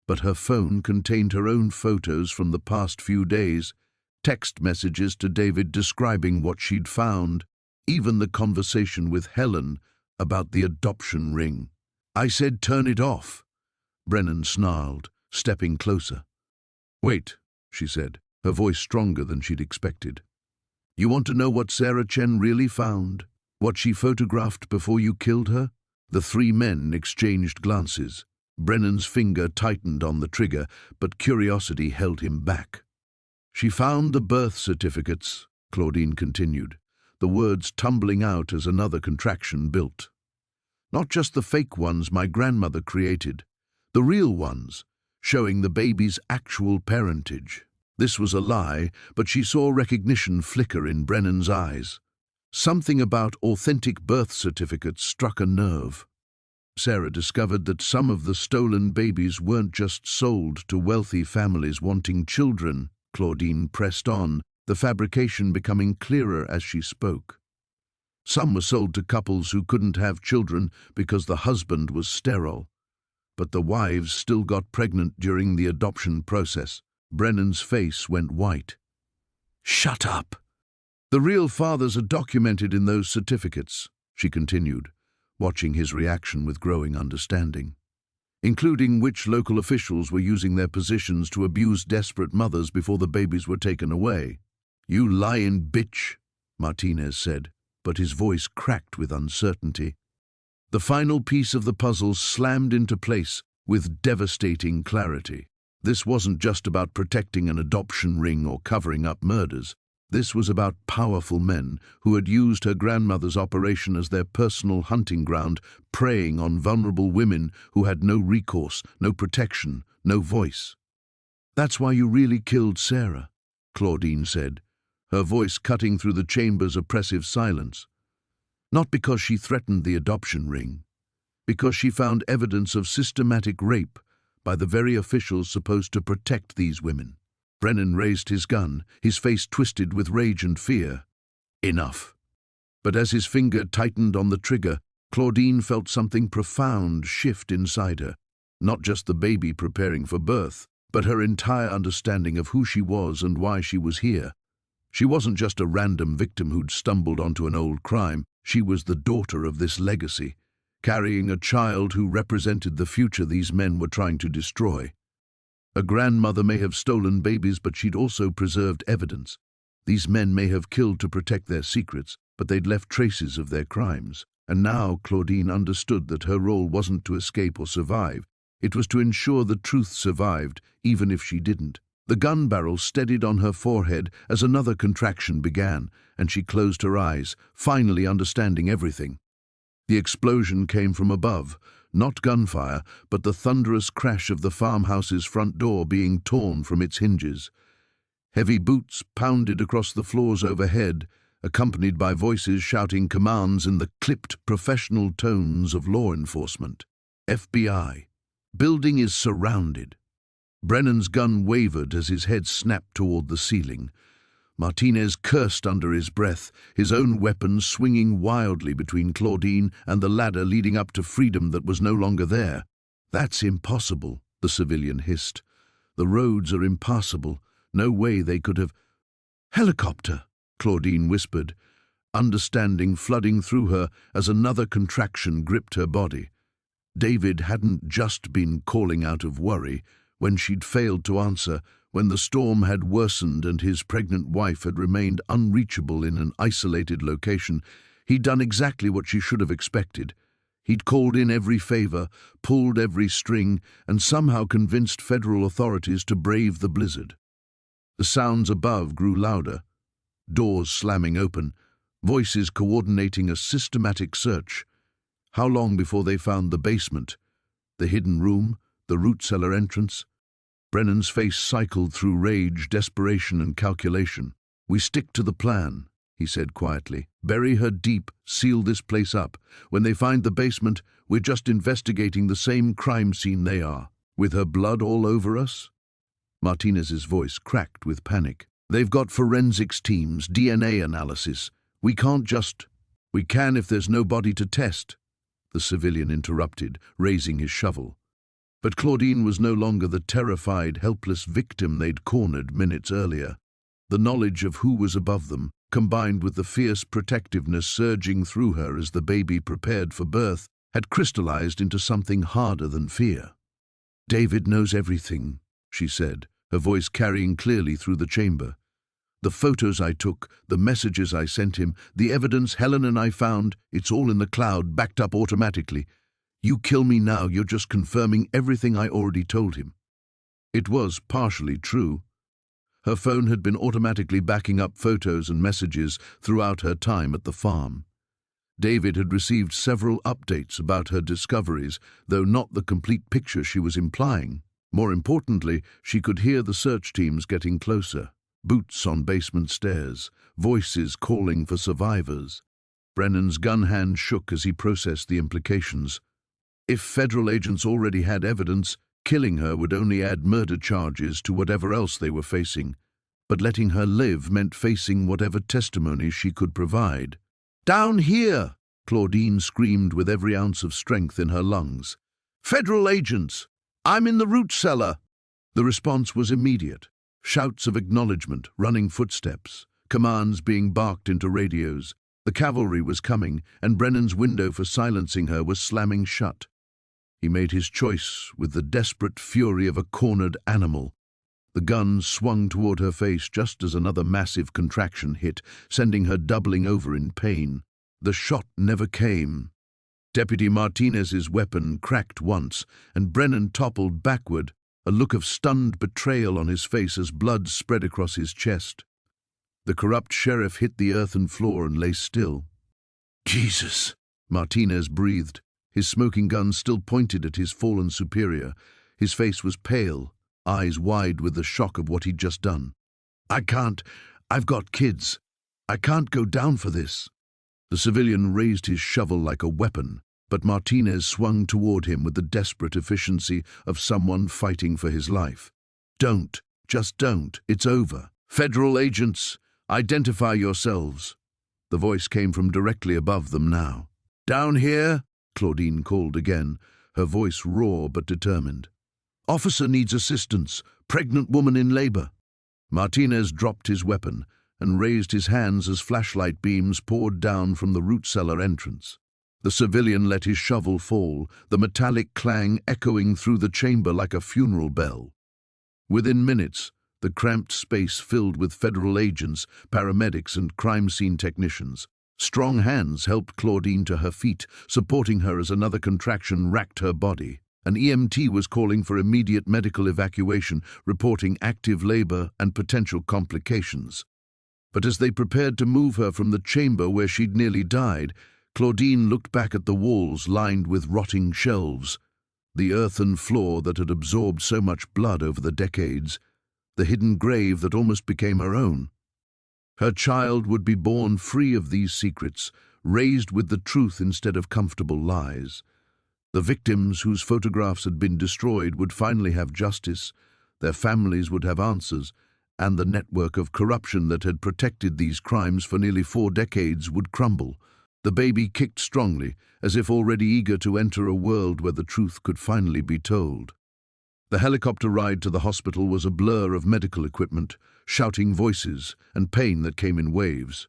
But her phone contained her own photos from the past few days, text messages to David describing what she'd found, even the conversation with Helen about the adoption ring. "I said turn it off," Brennan snarled, stepping closer. "Wait," she said, her voice stronger than she'd expected. "You want to know what Sarah Chen really found? What she photographed before you killed her?" The three men exchanged glances. Brennan's finger tightened on the trigger, but curiosity held him back. "She found the birth certificates," Claudine continued, the words tumbling out as another contraction built. "Not just the fake ones my grandmother created, the real ones, showing the baby's actual parentage." This was a lie, but she saw recognition flicker in Brennan's eyes. Something about authentic birth certificates struck a nerve. Sarah discovered that some of the stolen babies weren't just sold to wealthy families wanting children, Claudine pressed on, the fabrication becoming clearer as she spoke. Some were sold to couples who couldn't have children because the husband was sterile. But the wives still got pregnant during the adoption process. Brennan's face went white. "Shut up! The real fathers are documented in those certificates," she continued, watching his reaction with growing understanding, "including which local officials were using their positions to abuse desperate mothers before the babies were taken away." "You lying bitch," Martinez said, but his voice cracked with uncertainty. The final piece of the puzzle slammed into place with devastating clarity. This wasn't just about protecting an adoption ring or covering up murders. This was about powerful men who had used her grandmother's operation as their personal hunting ground, preying on vulnerable women who had no recourse, no protection, no voice. "That's why you really killed Sarah," Claudine said, her voice cutting through the chamber's oppressive silence. "Not because she threatened the adoption ring, because she found evidence of systematic rape by the very officials supposed to protect these women." Brennan raised his gun, his face twisted with rage and fear. Enough. But as his finger tightened on the trigger, Claudine felt something profound shift inside her. Not just the baby preparing for birth, but her entire understanding of who she was and why she was here. She wasn't just a random victim who'd stumbled onto an old crime. She was the daughter of this legacy, carrying a child who represented the future these men were trying to destroy. A grandmother may have stolen babies, but she'd also preserved evidence. These men may have killed to protect their secrets, but they'd left traces of their crimes. And now Claudine understood that her role wasn't to escape or survive. It was to ensure the truth survived, even if she didn't. The gun barrel steadied on her forehead as another contraction began, and she closed her eyes, finally understanding everything. The explosion came from above, not gunfire, but the thunderous crash of the farmhouse's front door being torn from its hinges. Heavy boots pounded across the floors overhead, accompanied by voices shouting commands in the clipped, professional tones of law enforcement. FBI. Building is surrounded. Brennan's gun wavered as his head snapped toward the ceiling. Martinez cursed under his breath, his own weapon swinging wildly between Claudine and the ladder leading up to freedom that was no longer there. "That's impossible," the civilian hissed. "The roads are impassable. No way they could have—" "Helicopter," Claudine whispered, understanding flooding through her as another contraction gripped her body. David hadn't just been calling out of worry. When she'd failed to answer, when the storm had worsened and his pregnant wife had remained unreachable in an isolated location, he'd done exactly what she should have expected. He'd called in every favor, pulled every string, and somehow convinced federal authorities to brave the blizzard. The sounds above grew louder, doors slamming open, voices coordinating a systematic search. How long before they found the basement, the hidden room, the root cellar entrance? Brennan's face cycled through rage, desperation, and calculation. "We stick to the plan," he said quietly. "Bury her deep, seal this place up. When they find the basement, we're just investigating the same crime scene they are. With her blood all over us?" Martinez's voice cracked with panic. "They've got forensics teams, DNA analysis. We can't just—" "We can if there's no body to test," the civilian interrupted, raising his shovel. But Claudine was no longer the terrified, helpless victim they'd cornered minutes earlier. The knowledge of who was above them, combined with the fierce protectiveness surging through her as the baby prepared for birth, had crystallized into something harder than fear. "David knows everything," she said, her voice carrying clearly through the chamber. "The photos I took, the messages I sent him, the evidence Helen and I found, it's all in the cloud, backed up automatically. You kill me now, you're just confirming everything I already told him." It was partially true. Her phone had been automatically backing up photos and messages throughout her time at the farm. David had received several updates about her discoveries, though not the complete picture she was implying. More importantly, she could hear the search teams getting closer. Boots on basement stairs, voices calling for survivors. Brennan's gun hand shook as he processed the implications. If federal agents already had evidence, killing her would only add murder charges to whatever else they were facing. But letting her live meant facing whatever testimony she could provide. "Down here!" Claudine screamed with every ounce of strength in her lungs. "Federal agents! I'm in the root cellar!" The response was immediate. Shouts of acknowledgement, running footsteps, commands being barked into radios. The cavalry was coming, and Brennan's window for silencing her was slamming shut. He made his choice with the desperate fury of a cornered animal. The gun swung toward her face just as another massive contraction hit, sending her doubling over in pain. The shot never came. Deputy Martinez's weapon cracked once, and Brennan toppled backward, a look of stunned betrayal on his face as blood spread across his chest. The corrupt sheriff hit the earthen floor and lay still. "Jesus!" Martinez breathed, his smoking gun still pointed at his fallen superior. His face was pale, eyes wide with the shock of what he'd just done. "I can't. I've got kids. I can't go down for this." The civilian raised his shovel like a weapon, but Martinez swung toward him with the desperate efficiency of someone fighting for his life. "Don't. Just don't. It's over. Federal agents, identify yourselves." The voice came from directly above them now. "Down here," Claudine called again, her voice raw but determined. "Officer needs assistance. Pregnant woman in labor." Martinez dropped his weapon and raised his hands as flashlight beams poured down from the root cellar entrance. The civilian let his shovel fall, the metallic clang echoing through the chamber like a funeral bell. Within minutes, the cramped space filled with federal agents, paramedics, and crime scene technicians. Strong hands helped Claudine to her feet, supporting her as another contraction racked her body. An EMT was calling for immediate medical evacuation, reporting active labor and potential complications. But as they prepared to move her from the chamber where she'd nearly died, Claudine looked back at the walls lined with rotting shelves, the earthen floor that had absorbed so much blood over the decades, the hidden grave that almost became her own. Her child would be born free of these secrets, raised with the truth instead of comfortable lies. The victims whose photographs had been destroyed would finally have justice, their families would have answers, and the network of corruption that had protected these crimes for nearly 4 decades would crumble. The baby kicked strongly, as if already eager to enter a world where the truth could finally be told. The helicopter ride to the hospital was a blur of medical equipment, shouting voices, and pain that came in waves.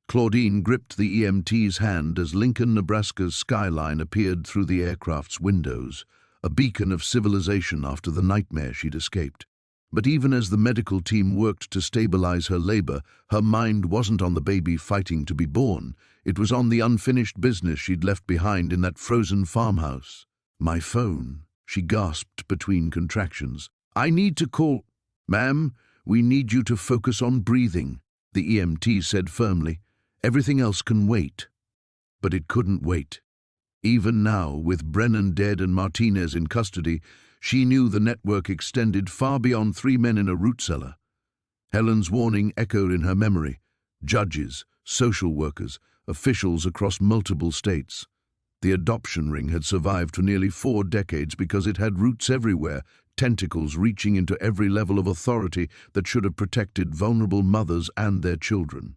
Claudine gripped the EMT's hand as Lincoln, Nebraska's skyline appeared through the aircraft's windows, a beacon of civilization after the nightmare she'd escaped. But even as the medical team worked to stabilize her labor, her mind wasn't on the baby fighting to be born. It was on the unfinished business she'd left behind in that frozen farmhouse. "My phone," she gasped between contractions. "I need to call—" "Ma'am, we need you to focus on breathing," the EMT said firmly. "Everything else can wait." But it couldn't wait. Even now, with Brennan dead and Martinez in custody, she knew the network extended far beyond 3 men in a root cellar. Helen's warning echoed in her memory. Judges, social workers, officials across multiple states. The adoption ring had survived for nearly 4 decades because it had roots everywhere, tentacles reaching into every level of authority that should have protected vulnerable mothers and their children.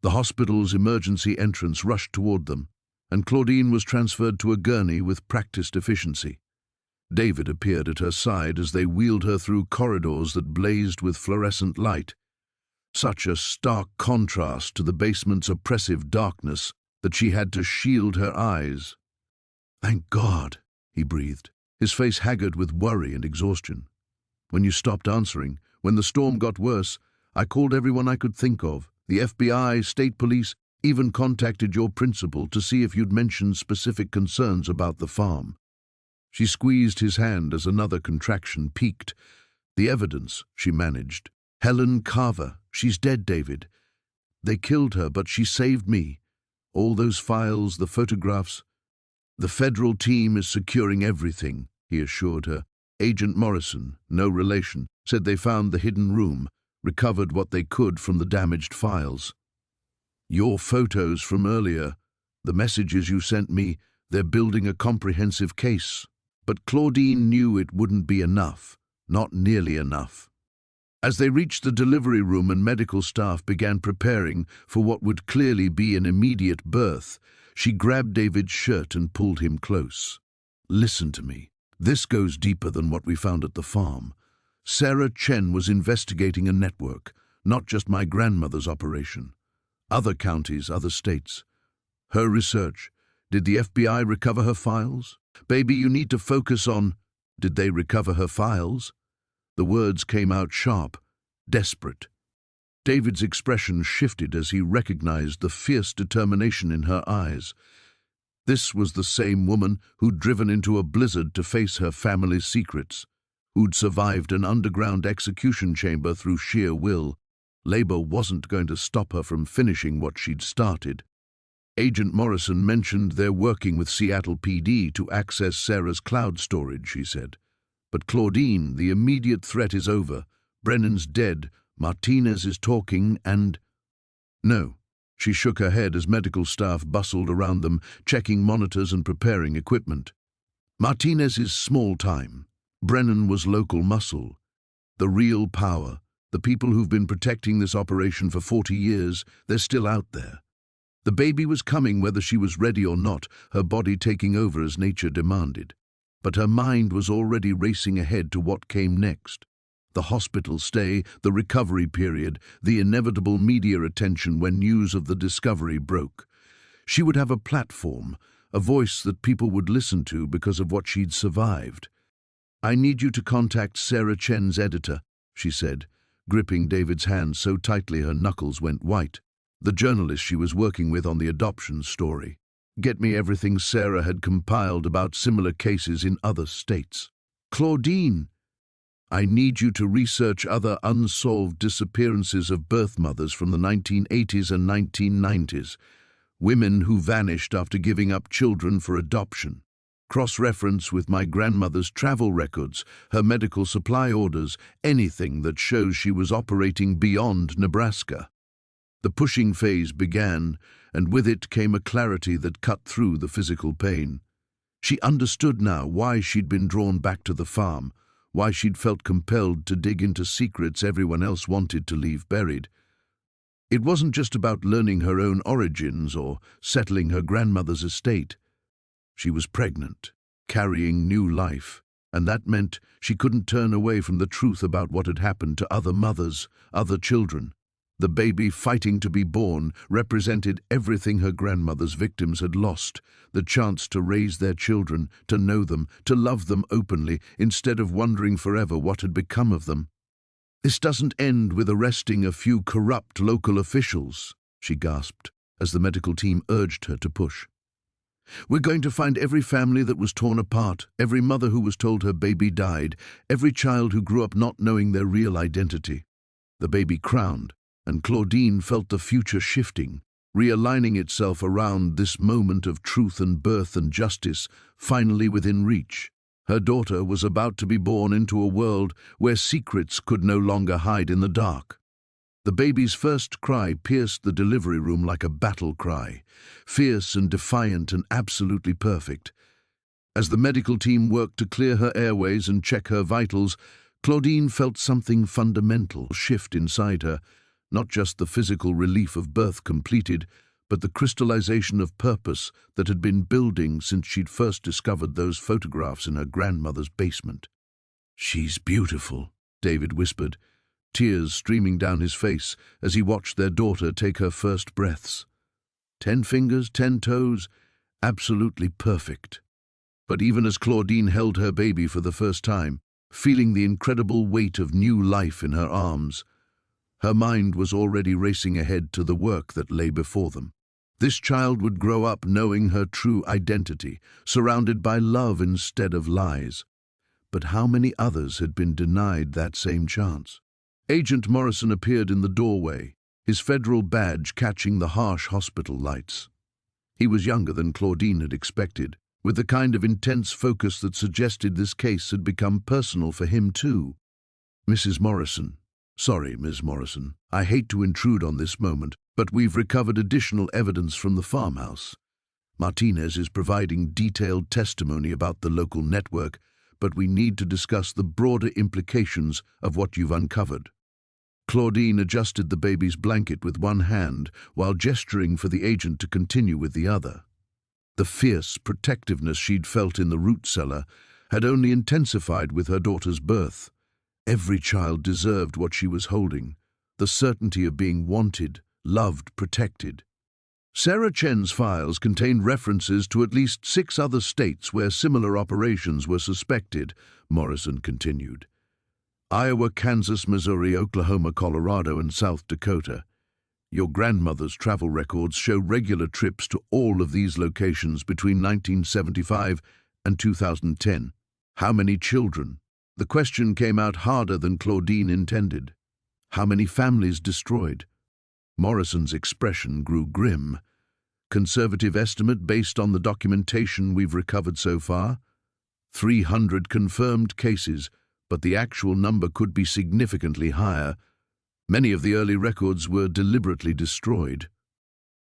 The hospital's emergency entrance rushed toward them, and Claudine was transferred to a gurney with practiced efficiency. David appeared at her side as they wheeled her through corridors that blazed with fluorescent light. Such a stark contrast to the basement's oppressive darkness that she had to shield her eyes. "Thank God," he breathed, his face haggard with worry and exhaustion. "When you stopped answering, when the storm got worse, I called everyone I could think of, the FBI, state police, even contacted your principal to see if you'd mentioned specific concerns about the farm." She squeezed his hand as another contraction peaked. "The evidence," she managed. "Helen Carver, she's dead, David. They killed her, but she saved me. All those files, the photographs." "The federal team is securing everything," he assured her. "Agent Morrison, no relation, said they found the hidden room, recovered what they could from the damaged files. Your photos from earlier, the messages you sent me, they're building a comprehensive case." But Claudine knew it wouldn't be enough, not nearly enough. As they reached the delivery room and medical staff began preparing for what would clearly be an immediate birth, she grabbed David's shirt and pulled him close. "Listen to me. This goes deeper than what we found at the farm. Sarah Chen was investigating a network, not just my grandmother's operation. Other counties, other states. Her research. Did the FBI recover her files? Baby, you need to focus on, did they recover her files?" The words came out sharp, desperate. David's expression shifted as he recognized the fierce determination in her eyes. This was the same woman who'd driven into a blizzard to face her family's secrets, who'd survived an underground execution chamber through sheer will. Labor wasn't going to stop her from finishing what she'd started. "Agent Morrison mentioned they're working with Seattle PD to access Sarah's cloud storage," she said. "But Claudine, the immediate threat is over. Brennan's dead, Martinez is talking, and—" "No." She shook her head as medical staff bustled around them, checking monitors and preparing equipment. "Martinez is small time. Brennan was local muscle. The real power, the people who've been protecting this operation for 40 years, they're still out there. The baby was coming whether she was ready or not, her body taking over as nature demanded. But her mind was already racing ahead to what came next. The hospital stay, the recovery period, the inevitable media attention when news of the discovery broke. She would have a platform, a voice that people would listen to because of what she'd survived. "I need you to contact Sarah Chen's editor," she said, gripping David's hand so tightly her knuckles went white. "The journalist she was working with on the adoption story. Get me everything Sarah had compiled about similar cases in other states." "Claudine, I need you to research other unsolved disappearances of birth mothers from the 1980s and 1990s, women who vanished after giving up children for adoption. Cross-reference with my grandmother's travel records, her medical supply orders, anything that shows she was operating beyond Nebraska." The pushing phase began, and with it came a clarity that cut through the physical pain. She understood now why she'd been drawn back to the farm, why she'd felt compelled to dig into secrets everyone else wanted to leave buried. It wasn't just about learning her own origins or settling her grandmother's estate. She was pregnant, carrying new life, and that meant she couldn't turn away from the truth about what had happened to other mothers, other children. The baby fighting to be born represented everything her grandmother's victims had lost, the chance to raise their children, to know them, to love them openly, instead of wondering forever what had become of them. "This doesn't end with arresting a few corrupt local officials," she gasped, as the medical team urged her to push. "We're going to find every family that was torn apart, every mother who was told her baby died, every child who grew up not knowing their real identity." The baby crowned, and Claudine felt the future shifting, realigning itself around this moment of truth and birth and justice, finally within reach. Her daughter was about to be born into a world where secrets could no longer hide in the dark. The baby's first cry pierced the delivery room like a battle cry, fierce and defiant and absolutely perfect. As the medical team worked to clear her airways and check her vitals, Claudine felt something fundamental shift inside her, not just the physical relief of birth completed, but the crystallization of purpose that had been building since she'd first discovered those photographs in her grandmother's basement. "She's beautiful," David whispered, tears streaming down his face as he watched their daughter take her first breaths. 10 fingers, 10 toes, absolutely perfect. But even as Claudine held her baby for the first time, feeling the incredible weight of new life in her arms, her mind was already racing ahead to the work that lay before them. This child would grow up knowing her true identity, surrounded by love instead of lies. But how many others had been denied that same chance? Agent Morrison appeared in the doorway, his federal badge catching the harsh hospital lights. He was younger than Claudine had expected, with the kind of intense focus that suggested this case had become personal for him too. "Mrs. Morrison. Sorry, Ms. Morrison. I hate to intrude on this moment, but we've recovered additional evidence from the farmhouse. Martinez is providing detailed testimony about the local network, but we need to discuss the broader implications of what you've uncovered." Claudine adjusted the baby's blanket with one hand while gesturing for the agent to continue with the other. The fierce protectiveness she'd felt in the root cellar had only intensified with her daughter's birth. Every child deserved what she was holding, the certainty of being wanted, loved, protected. Sarah Chen's files contained references to at least 6 other states where similar operations were suspected, Morrison continued. Iowa, Kansas, Missouri, Oklahoma, Colorado, and South Dakota. Your grandmother's travel records show regular trips to all of these locations between 1975 and 2010. How many children? The question came out harder than Claudine intended. How many families destroyed? Morrison's expression grew grim. Conservative estimate based on the documentation we've recovered so far? 300 confirmed cases, but the actual number could be significantly higher. Many of the early records were deliberately destroyed.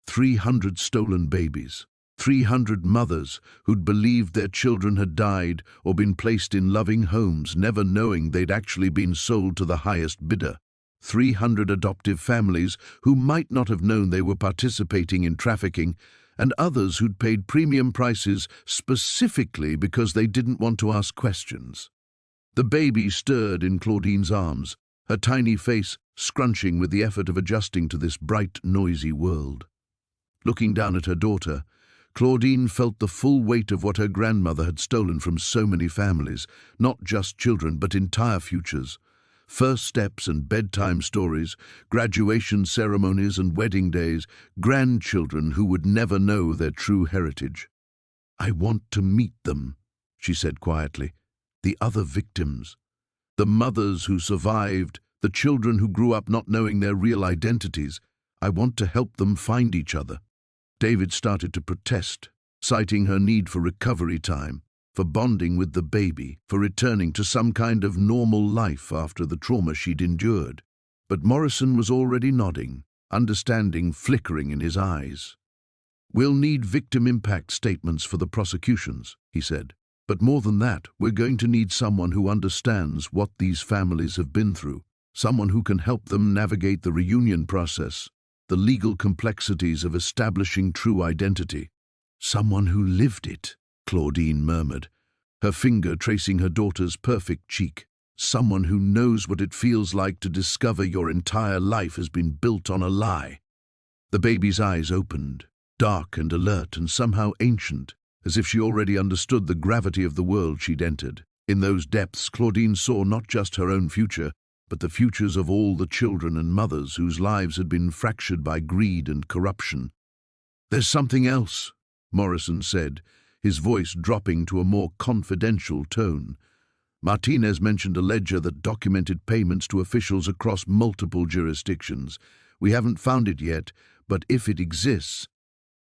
300 stolen babies. 300 mothers who'd believed their children had died or been placed in loving homes, never knowing they'd actually been sold to the highest bidder. 300 adoptive families who might not have known they were participating in trafficking, and others who'd paid premium prices specifically because they didn't want to ask questions. The baby stirred in Claudine's arms, her tiny face scrunching with the effort of adjusting to this bright, noisy world. Looking down at her daughter, Claudine felt the full weight of what her grandmother had stolen from so many families, not just children but entire futures. First steps and bedtime stories, graduation ceremonies and wedding days, grandchildren who would never know their true heritage. "I want to meet them," she said quietly. "The other victims. The mothers who survived, the children who grew up not knowing their real identities. I want to help them find each other." David started to protest, citing her need for recovery time, for bonding with the baby, for returning to some kind of normal life after the trauma she'd endured. But Morrison was already nodding, understanding flickering in his eyes. "We'll need victim impact statements for the prosecutions," he said. "But more than that, we're going to need someone who understands what these families have been through, someone who can help them navigate the reunion process, the legal complexities of establishing true identity. Someone who lived it," Claudine murmured, her finger tracing her daughter's perfect cheek. "Someone who knows what it feels like to discover your entire life has been built on a lie." The baby's eyes opened, dark and alert and somehow ancient, as if she already understood the gravity of the world she'd entered. In those depths, Claudine saw not just her own future, but the futures of all the children and mothers whose lives had been fractured by greed and corruption. "There's something else," Morrison said, his voice dropping to a more confidential tone. "Martinez mentioned a ledger that documented payments to officials across multiple jurisdictions. We haven't found it yet, but if it exists—"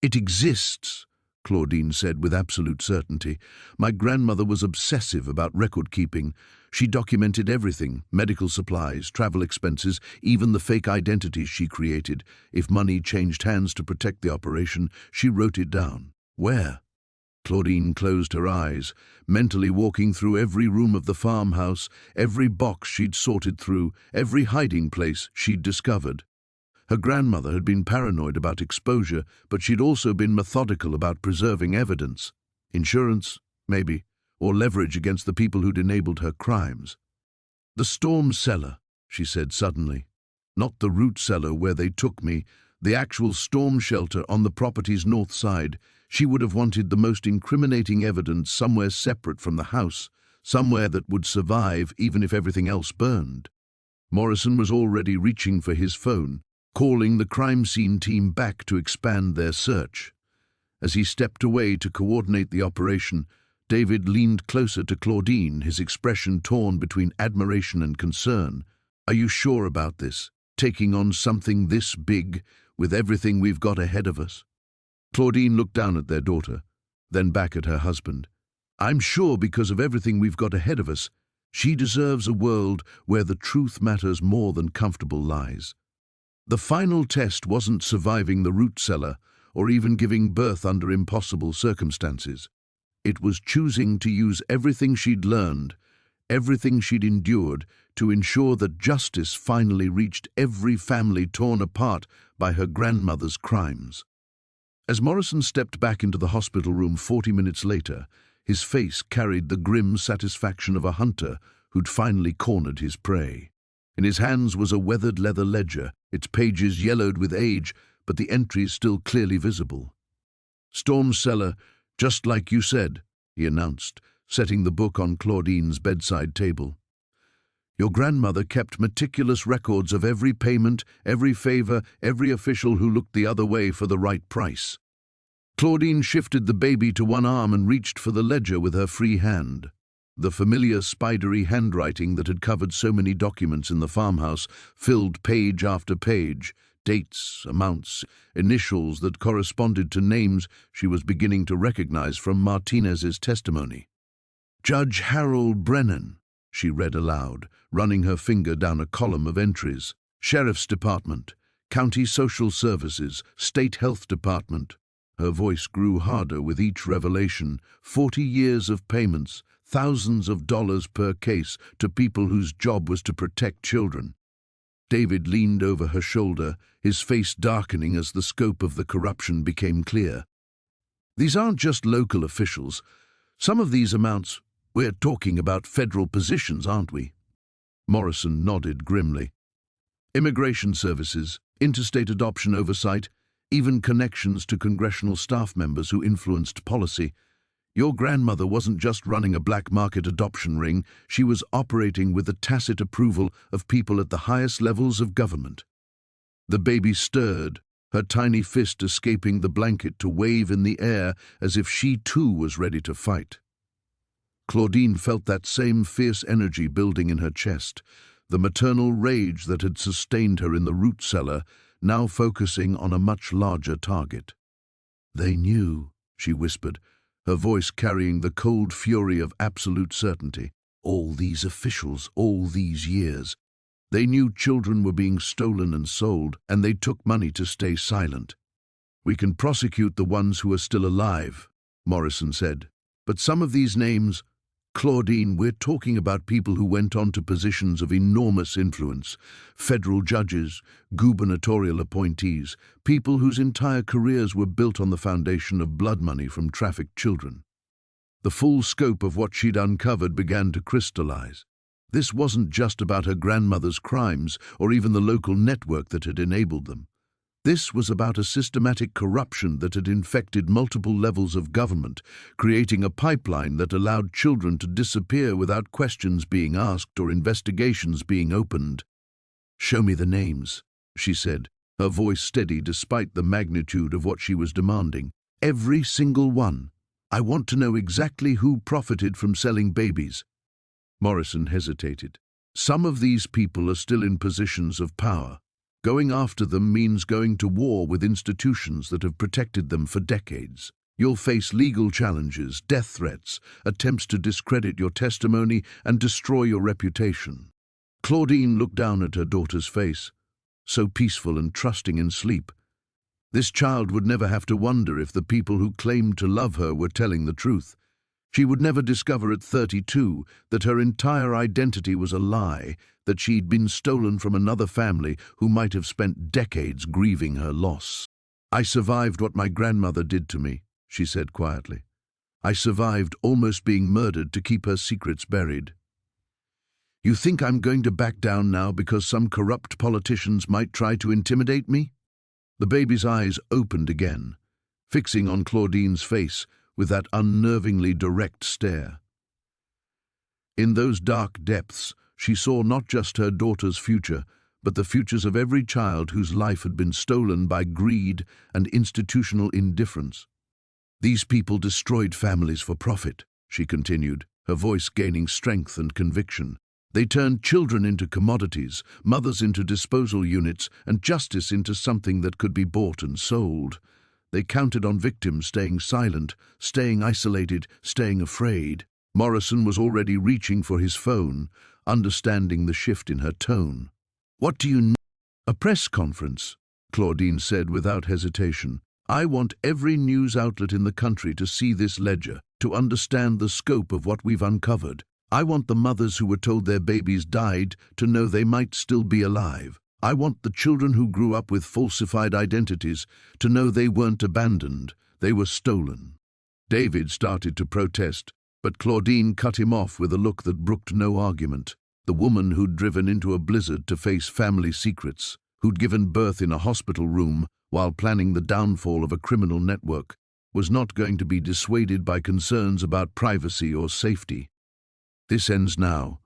"It exists," Claudine said with absolute certainty. "My grandmother was obsessive about record-keeping. She documented everything, medical supplies, travel expenses, even the fake identities she created. If money changed hands to protect the operation, she wrote it down." "Where?" Claudine closed her eyes, mentally walking through every room of the farmhouse, every box she'd sorted through, every hiding place she'd discovered. Her grandmother had been paranoid about exposure, but she'd also been methodical about preserving evidence. Insurance, maybe, or leverage against the people who'd enabled her crimes. "The storm cellar," she said suddenly. "Not the root cellar where they took me, the actual storm shelter on the property's north side. She would have wanted the most incriminating evidence somewhere separate from the house, somewhere that would survive even if everything else burned." Morrison was already reaching for his phone, calling the crime scene team back to expand their search. As he stepped away to coordinate the operation, David leaned closer to Claudine, his expression torn between admiration and concern. "Are you sure about this, taking on something this big, with everything we've got ahead of us?" Claudine looked down at their daughter, then back at her husband. "I'm sure because of everything we've got ahead of us. She deserves a world where the truth matters more than comfortable lies." The final test wasn't surviving the root cellar or even giving birth under impossible circumstances. It was choosing to use everything she'd learned, everything she'd endured, to ensure that justice finally reached every family torn apart by her grandmother's crimes. As Morrison stepped back into the hospital room 40 minutes later, his face carried the grim satisfaction of a hunter who'd finally cornered his prey. In his hands was a weathered leather ledger, its pages yellowed with age, but the entries still clearly visible. "Storm cellar, just like you said," he announced, setting the book on Claudine's bedside table. "Your grandmother kept meticulous records of every payment, every favor, every official who looked the other way for the right price." Claudine shifted the baby to one arm and reached for the ledger with her free hand. The familiar spidery handwriting that had covered so many documents in the farmhouse filled page after page, dates, amounts, initials that corresponded to names she was beginning to recognize from Martinez's testimony. "Judge Harold Brennan," she read aloud, running her finger down a column of entries. "Sheriff's Department, County Social Services, State Health Department." Her voice grew harder with each revelation. 40 years of payments, thousands of dollars per case to people whose job was to protect children. David leaned over her shoulder, his face darkening as the scope of the corruption became clear. "These aren't just local officials. Some of these amounts, we're talking about federal positions, aren't we?" Morrison nodded grimly. "Immigration services, interstate adoption oversight, even connections to congressional staff members who influenced policy. Your grandmother wasn't just running a black market adoption ring, she was operating with the tacit approval of people at the highest levels of government." The baby stirred, her tiny fist escaping the blanket to wave in the air as if she too was ready to fight. Claudine felt that same fierce energy building in her chest, the maternal rage that had sustained her in the root cellar, now focusing on a much larger target. "They knew," she whispered, her voice carrying the cold fury of absolute certainty. "All these officials, all these years. They knew children were being stolen and sold, and they took money to stay silent." "We can prosecute the ones who are still alive," Morrison said. "But some of these names, Claudine, we're talking about people who went on to positions of enormous influence, federal judges, gubernatorial appointees, people whose entire careers were built on the foundation of blood money from trafficked children." The full scope of what she'd uncovered began to crystallize. This wasn't just about her grandmother's crimes or even the local network that had enabled them. This was about a systematic corruption that had infected multiple levels of government, creating a pipeline that allowed children to disappear without questions being asked or investigations being opened. "Show me the names," she said, her voice steady despite the magnitude of what she was demanding. "Every single one. I want to know exactly who profited from selling babies." Morrison hesitated. "Some of these people are still in positions of power. Going after them means going to war with institutions that have protected them for decades. You'll face legal challenges, death threats, attempts to discredit your testimony and destroy your reputation." Claudine looked down at her daughter's face, so peaceful and trusting in sleep. This child would never have to wonder if the people who claimed to love her were telling the truth. She would never discover at 32 that her entire identity was a lie, that she'd been stolen from another family who might have spent decades grieving her loss. "I survived what my grandmother did to me," she said quietly. "I survived almost being murdered to keep her secrets buried. You think I'm going to back down now because some corrupt politicians might try to intimidate me?" The baby's eyes opened again, fixing on Claudine's face with that unnervingly direct stare. In those dark depths, she saw not just her daughter's future, but the futures of every child whose life had been stolen by greed and institutional indifference. "These people destroyed families for profit," she continued, her voice gaining strength and conviction. "They turned children into commodities, mothers into disposal units, and justice into something that could be bought and sold. They counted on victims staying silent, staying isolated, staying afraid." Morrison was already reaching for his phone, understanding the shift in her tone. "What do you need?" "A press conference," Claudine said without hesitation. "I want every news outlet in the country to see this ledger, to understand the scope of what we've uncovered. I want the mothers who were told their babies died to know they might still be alive. I want the children who grew up with falsified identities to know they weren't abandoned, they were stolen." David started to protest, but Claudine cut him off with a look that brooked no argument. The woman who'd driven into a blizzard to face family secrets, who'd given birth in a hospital room while planning the downfall of a criminal network, was not going to be dissuaded by concerns about privacy or safety. "This ends now,"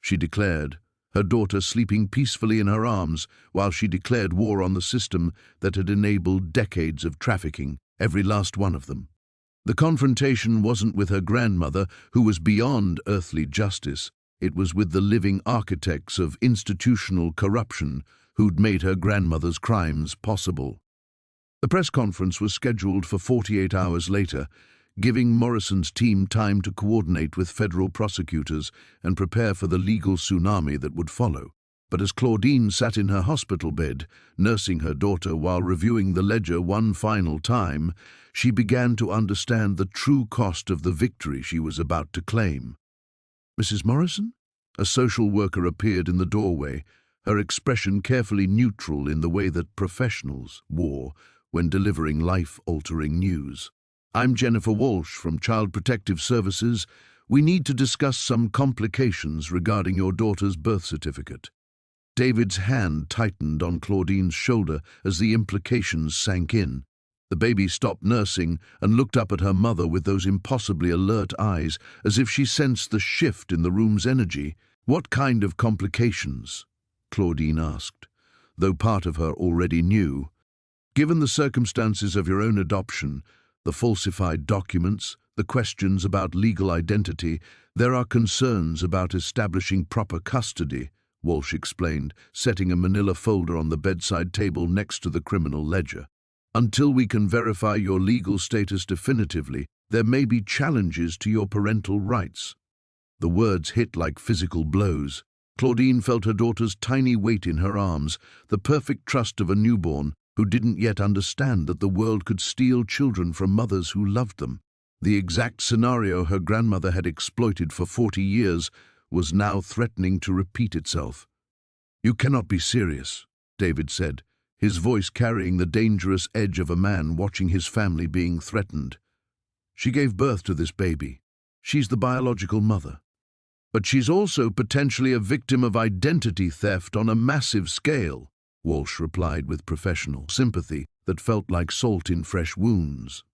she declared, her daughter sleeping peacefully in her arms while she declared war on the system that had enabled decades of trafficking, every last one of them. The confrontation wasn't with her grandmother, who was beyond earthly justice. It was with the living architects of institutional corruption who'd made her grandmother's crimes possible. The press conference was scheduled for 48 hours later, giving Morrison's team time to coordinate with federal prosecutors and prepare for the legal tsunami that would follow. But as Claudine sat in her hospital bed, nursing her daughter while reviewing the ledger one final time, she began to understand the true cost of the victory she was about to claim. "Mrs. Morrison?" A social worker appeared in the doorway, her expression carefully neutral in the way that professionals wore when delivering life-altering news. "I'm Jennifer Walsh from Child Protective Services. We need to discuss some complications regarding your daughter's birth certificate." David's hand tightened on Claudine's shoulder as the implications sank in. The baby stopped nursing and looked up at her mother with those impossibly alert eyes, as if she sensed the shift in the room's energy. "What kind of complications?" Claudine asked, though part of her already knew. "Given the circumstances of your own adoption, the falsified documents, the questions about legal identity, there are concerns about establishing proper custody," Walsh explained, setting a manila folder on the bedside table next to the criminal ledger. "Until we can verify your legal status definitively, there may be challenges to your parental rights." The words hit like physical blows. Claudine felt her daughter's tiny weight in her arms, the perfect trust of a newborn who didn't yet understand that the world could steal children from mothers who loved them. The exact scenario her grandmother had exploited for 40 years was now threatening to repeat itself. "You cannot be serious," David said, his voice carrying the dangerous edge of a man watching his family being threatened. "She gave birth to this baby. She's the biological mother. But she's also potentially a victim of identity theft on a massive scale. Walsh replied with professional sympathy that felt like salt in fresh wounds.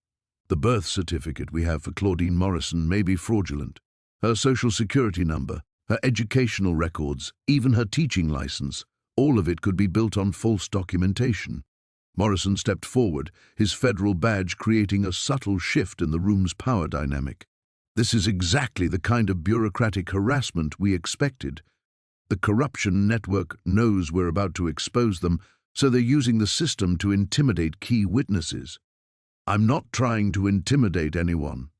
The birth certificate we have for Claudine Morrison may be fraudulent. Her social security number, her educational records, even her teaching license, all of it could be built on false documentation. Morrison stepped forward, his federal badge creating a subtle shift in the room's power dynamic. This is exactly the kind of bureaucratic harassment we expected. The corruption network knows we're about to expose them, so they're using the system to intimidate key witnesses. "I'm not trying to intimidate anyone,"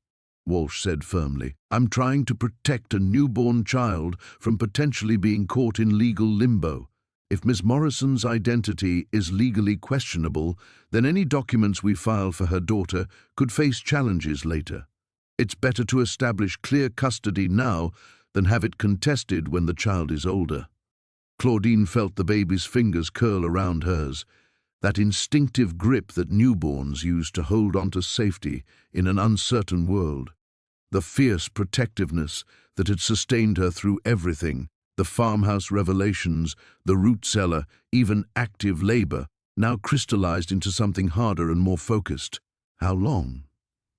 Walsh said firmly. "I'm trying to protect a newborn child from potentially being caught in legal limbo. If Ms. Morrison's identity is legally questionable, then any documents we file for her daughter could face challenges later. It's better to establish clear custody now than have it contested when the child is older." Claudine felt the baby's fingers curl around hers, that instinctive grip that newborns use to hold on to safety in an uncertain world. The fierce protectiveness that had sustained her through everything, the farmhouse revelations, the root cellar, even active labor, now crystallized into something harder and more focused. "How long?"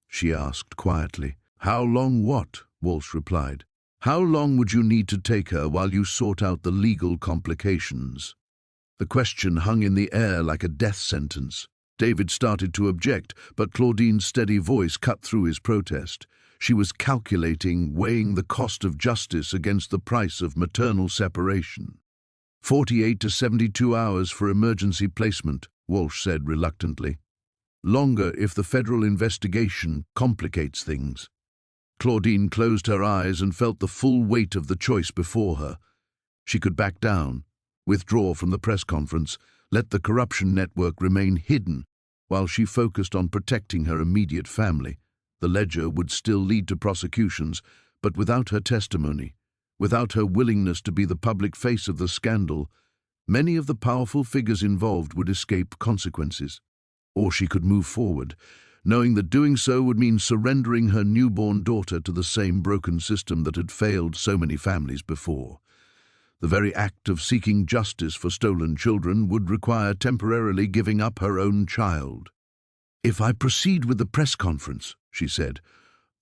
she asked quietly. "How long what?" Walsh replied. "How long would you need to take her while you sort out the legal complications?" The question hung in the air like a death sentence. David started to object, but Claudine's steady voice cut through his protest. She was calculating, weighing the cost of justice against the price of maternal separation. 48 to 72 hours for emergency placement, Walsh said reluctantly. Longer if the federal investigation complicates things. Claudine closed her eyes and felt the full weight of the choice before her. She could back down, withdraw from the press conference, let the corruption network remain hidden while she focused on protecting her immediate family. The ledger would still lead to prosecutions, but without her testimony, without her willingness to be the public face of the scandal, many of the powerful figures involved would escape consequences. Or she could move forward, knowing that doing so would mean surrendering her newborn daughter to the same broken system that had failed so many families before. The very act of seeking justice for stolen children would require temporarily giving up her own child. "If I proceed with the press conference," she said,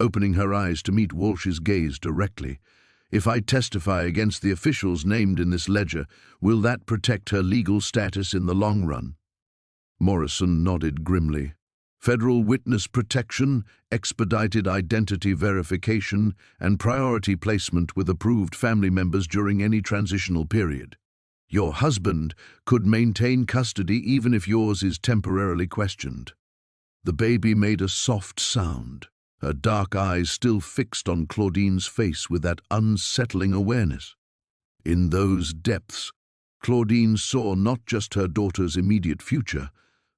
opening her eyes to meet Walsh's gaze directly, "if I testify against the officials named in this ledger, will that protect her legal status in the long run?" Morrison nodded grimly. Federal witness protection, expedited identity verification, and priority placement with approved family members during any transitional period. Your husband could maintain custody even if yours is temporarily questioned. The baby made a soft sound, her dark eyes still fixed on Claudine's face with that unsettling awareness. In those depths, Claudine saw not just her daughter's immediate future,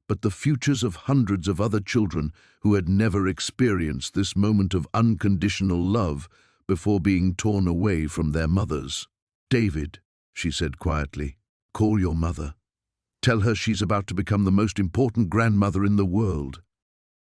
but the futures of hundreds of other children who had never experienced this moment of unconditional love before being torn away from their mothers. "David," she said quietly, "call your mother. Tell her she's about to become the most important grandmother in the world."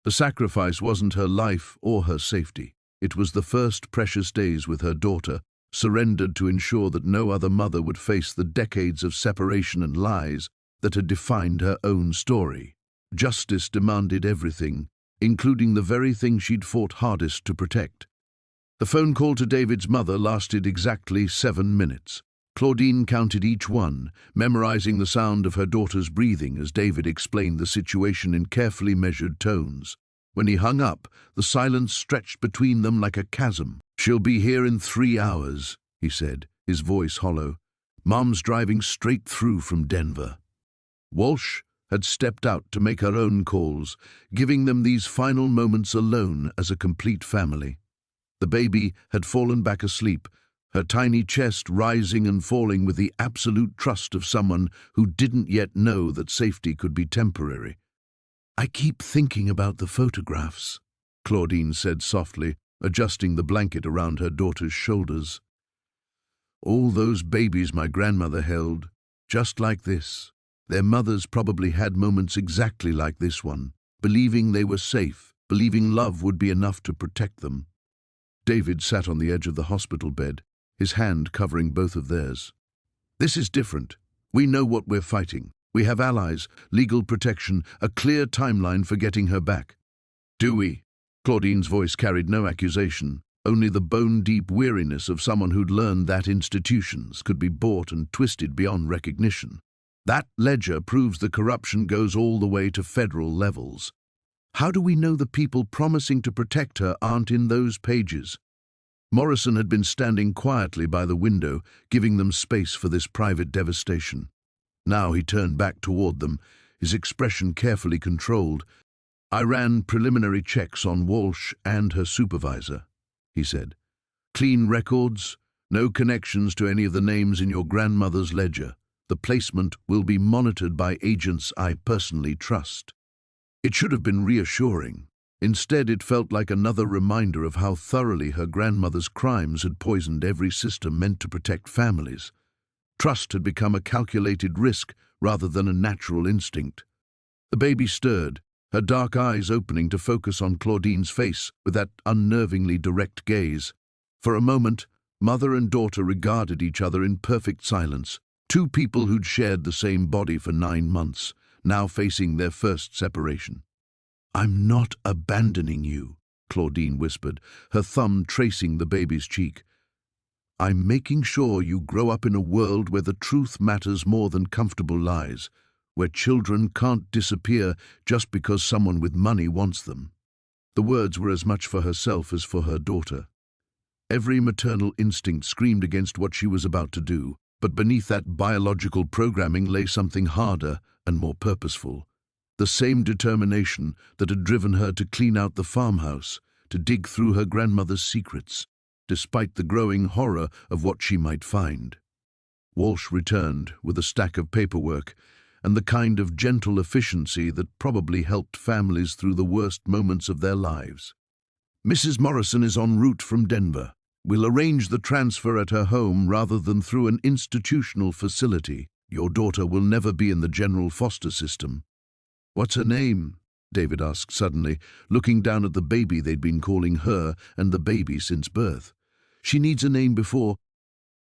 The sacrifice wasn't her life or her safety. It was the first precious days with her daughter, surrendered to ensure that no other mother would face the decades of separation and lies that had defined her own story. Justice demanded everything, including the very thing she'd fought hardest to protect. The phone call to David's mother lasted exactly 7 minutes. Claudine counted each one, memorizing the sound of her daughter's breathing as David explained the situation in carefully measured tones. When he hung up, the silence stretched between them like a chasm. "She'll be here in 3 hours, he said, his voice hollow. "Mom's driving straight through from Denver." Walsh had stepped out to make her own calls, giving them these final moments alone as a complete family. The baby had fallen back asleep, her tiny chest rising and falling with the absolute trust of someone who didn't yet know that safety could be temporary. "I keep thinking about the photographs," Claudine said softly, adjusting the blanket around her daughter's shoulders. "All those babies my grandmother held, just like this. Their mothers probably had moments exactly like this one, believing they were safe, believing love would be enough to protect them." David sat on the edge of the hospital bed, his hand covering both of theirs. "This is different. We know what we're fighting. We have allies, legal protection, a clear timeline for getting her back. Do we? Claudine's voice carried no accusation, only the bone-deep weariness of someone who'd learned that institutions could be bought and twisted beyond recognition. That ledger proves the corruption goes all the way to federal levels. How do we know the people promising to protect her aren't in those pages? Morrison had been standing quietly by the window, giving them space for this private devastation. Now he turned back toward them, his expression carefully controlled. "I ran preliminary checks on Walsh and her supervisor," he said. "Clean records, no connections to any of the names in your grandmother's ledger. The placement will be monitored by agents I personally trust." It should have been reassuring. Instead, it felt like another reminder of how thoroughly her grandmother's crimes had poisoned every system meant to protect families. Trust had become a calculated risk rather than a natural instinct. The baby stirred, her dark eyes opening to focus on Claudine's face with that unnervingly direct gaze. For a moment, mother and daughter regarded each other in perfect silence, two people who'd shared the same body for 9 months, now facing their first separation. "I'm not abandoning you," Claudine whispered, her thumb tracing the baby's cheek. "I'm making sure you grow up in a world where the truth matters more than comfortable lies, where children can't disappear just because someone with money wants them." The words were as much for herself as for her daughter. Every maternal instinct screamed against what she was about to do, but beneath that biological programming lay something harder and more purposeful. The same determination that had driven her to clean out the farmhouse, to dig through her grandmother's secrets, despite the growing horror of what she might find. Walsh returned with a stack of paperwork and the kind of gentle efficiency that probably helped families through the worst moments of their lives. "Mrs. Morrison is en route from Denver. We'll arrange the transfer at her home rather than through an institutional facility. Your daughter will never be in the general foster system." "What's her name?" David asked suddenly, looking down at the baby they'd been calling her and the baby since birth. "She needs a name before—"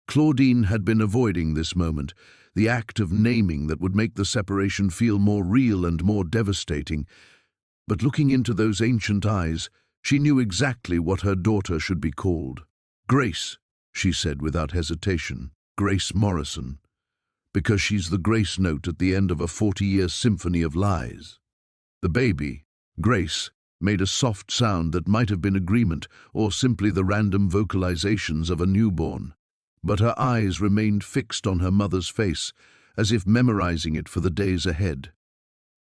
Claudine had been avoiding this moment, the act of naming that would make the separation feel more real and more devastating. But looking into those ancient eyes, she knew exactly what her daughter should be called. "Grace," she said without hesitation. "Grace Morrison. Because she's the grace note at the end of a 40-year symphony of lies." The baby, Grace, made a soft sound that might have been agreement or simply the random vocalizations of a newborn. But her eyes remained fixed on her mother's face, as if memorizing it for the days ahead.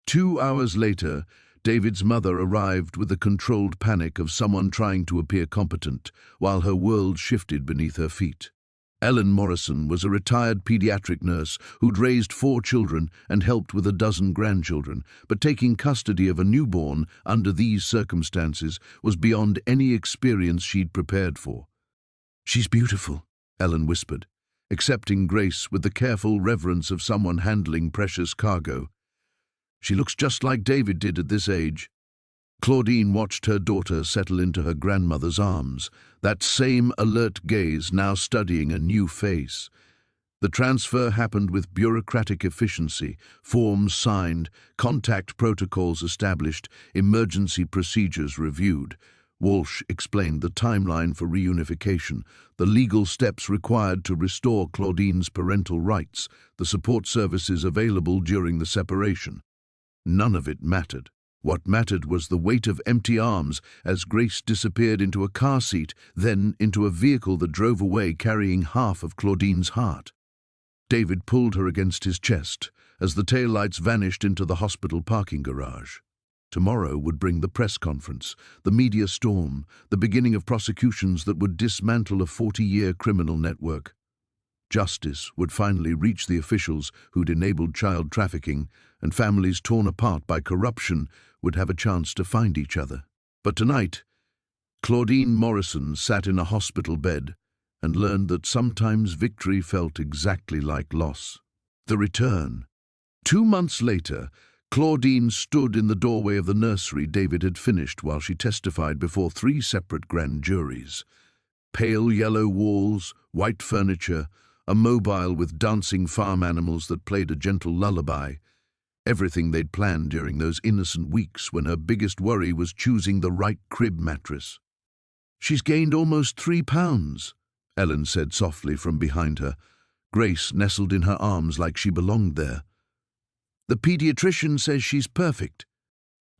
2 hours later, David's mother arrived with the controlled panic of someone trying to appear competent, while her world shifted beneath her feet. Ellen Morrison was a retired pediatric nurse who'd raised 4 children and helped with a dozen grandchildren, but taking custody of a newborn under these circumstances was beyond any experience she'd prepared for. "She's beautiful," Ellen whispered, accepting Grace with the careful reverence of someone handling precious cargo. "She looks just like David did at this age." Claudine watched her daughter settle into her grandmother's arms, that same alert gaze now studying a new face. The transfer happened with bureaucratic efficiency, forms signed, contact protocols established, emergency procedures reviewed. Walsh explained the timeline for reunification, the legal steps required to restore Claudine's parental rights, the support services available during the separation. None of it mattered. What mattered was the weight of empty arms as Grace disappeared into a car seat, then into a vehicle that drove away carrying half of Claudine's heart. David pulled her against his chest as the taillights vanished into the hospital parking garage. Tomorrow would bring the press conference, the media storm, the beginning of prosecutions that would dismantle a 40-year criminal network. Justice would finally reach the officials who'd enabled child trafficking, and families torn apart by corruption would have a chance to find each other. But tonight, Claudine Morrison sat in a hospital bed and learned that sometimes victory felt exactly like loss. The return. 2 months later, Claudine stood in the doorway of the nursery David had finished while she testified before 3 separate grand juries. Pale yellow walls, white furniture, a mobile with dancing farm animals that played a gentle lullaby, everything they'd planned during those innocent weeks when her biggest worry was choosing the right crib mattress. "She's gained almost 3 pounds," Ellen said softly from behind her. Grace nestled in her arms like she belonged there. "The pediatrician says she's perfect."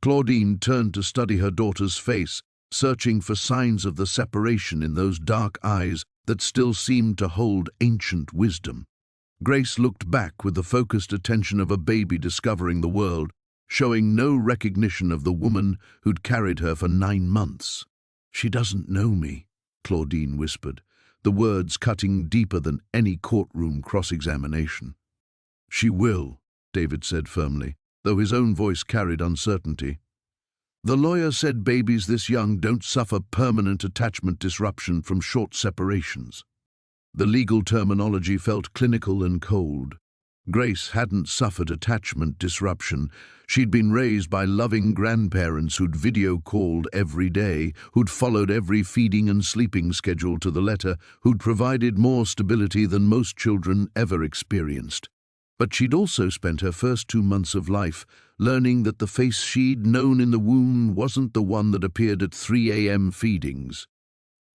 Claudine turned to study her daughter's face, searching for signs of the separation in those dark eyes that still seemed to hold ancient wisdom. Grace looked back with the focused attention of a baby discovering the world, showing no recognition of the woman who'd carried her for 9 months. "She doesn't know me," Claudine whispered, the words cutting deeper than any courtroom cross-examination. "She will," David said firmly, though his own voice carried uncertainty. "The lawyer said babies this young don't suffer permanent attachment disruption from short separations." The legal terminology felt clinical and cold. Grace hadn't suffered attachment disruption. She'd been raised by loving grandparents who'd video-called every day, who'd followed every feeding and sleeping schedule to the letter, who'd provided more stability than most children ever experienced. But she'd also spent her first 2 months of life learning that the face she'd known in the womb wasn't the one that appeared at 3 a.m. feedings.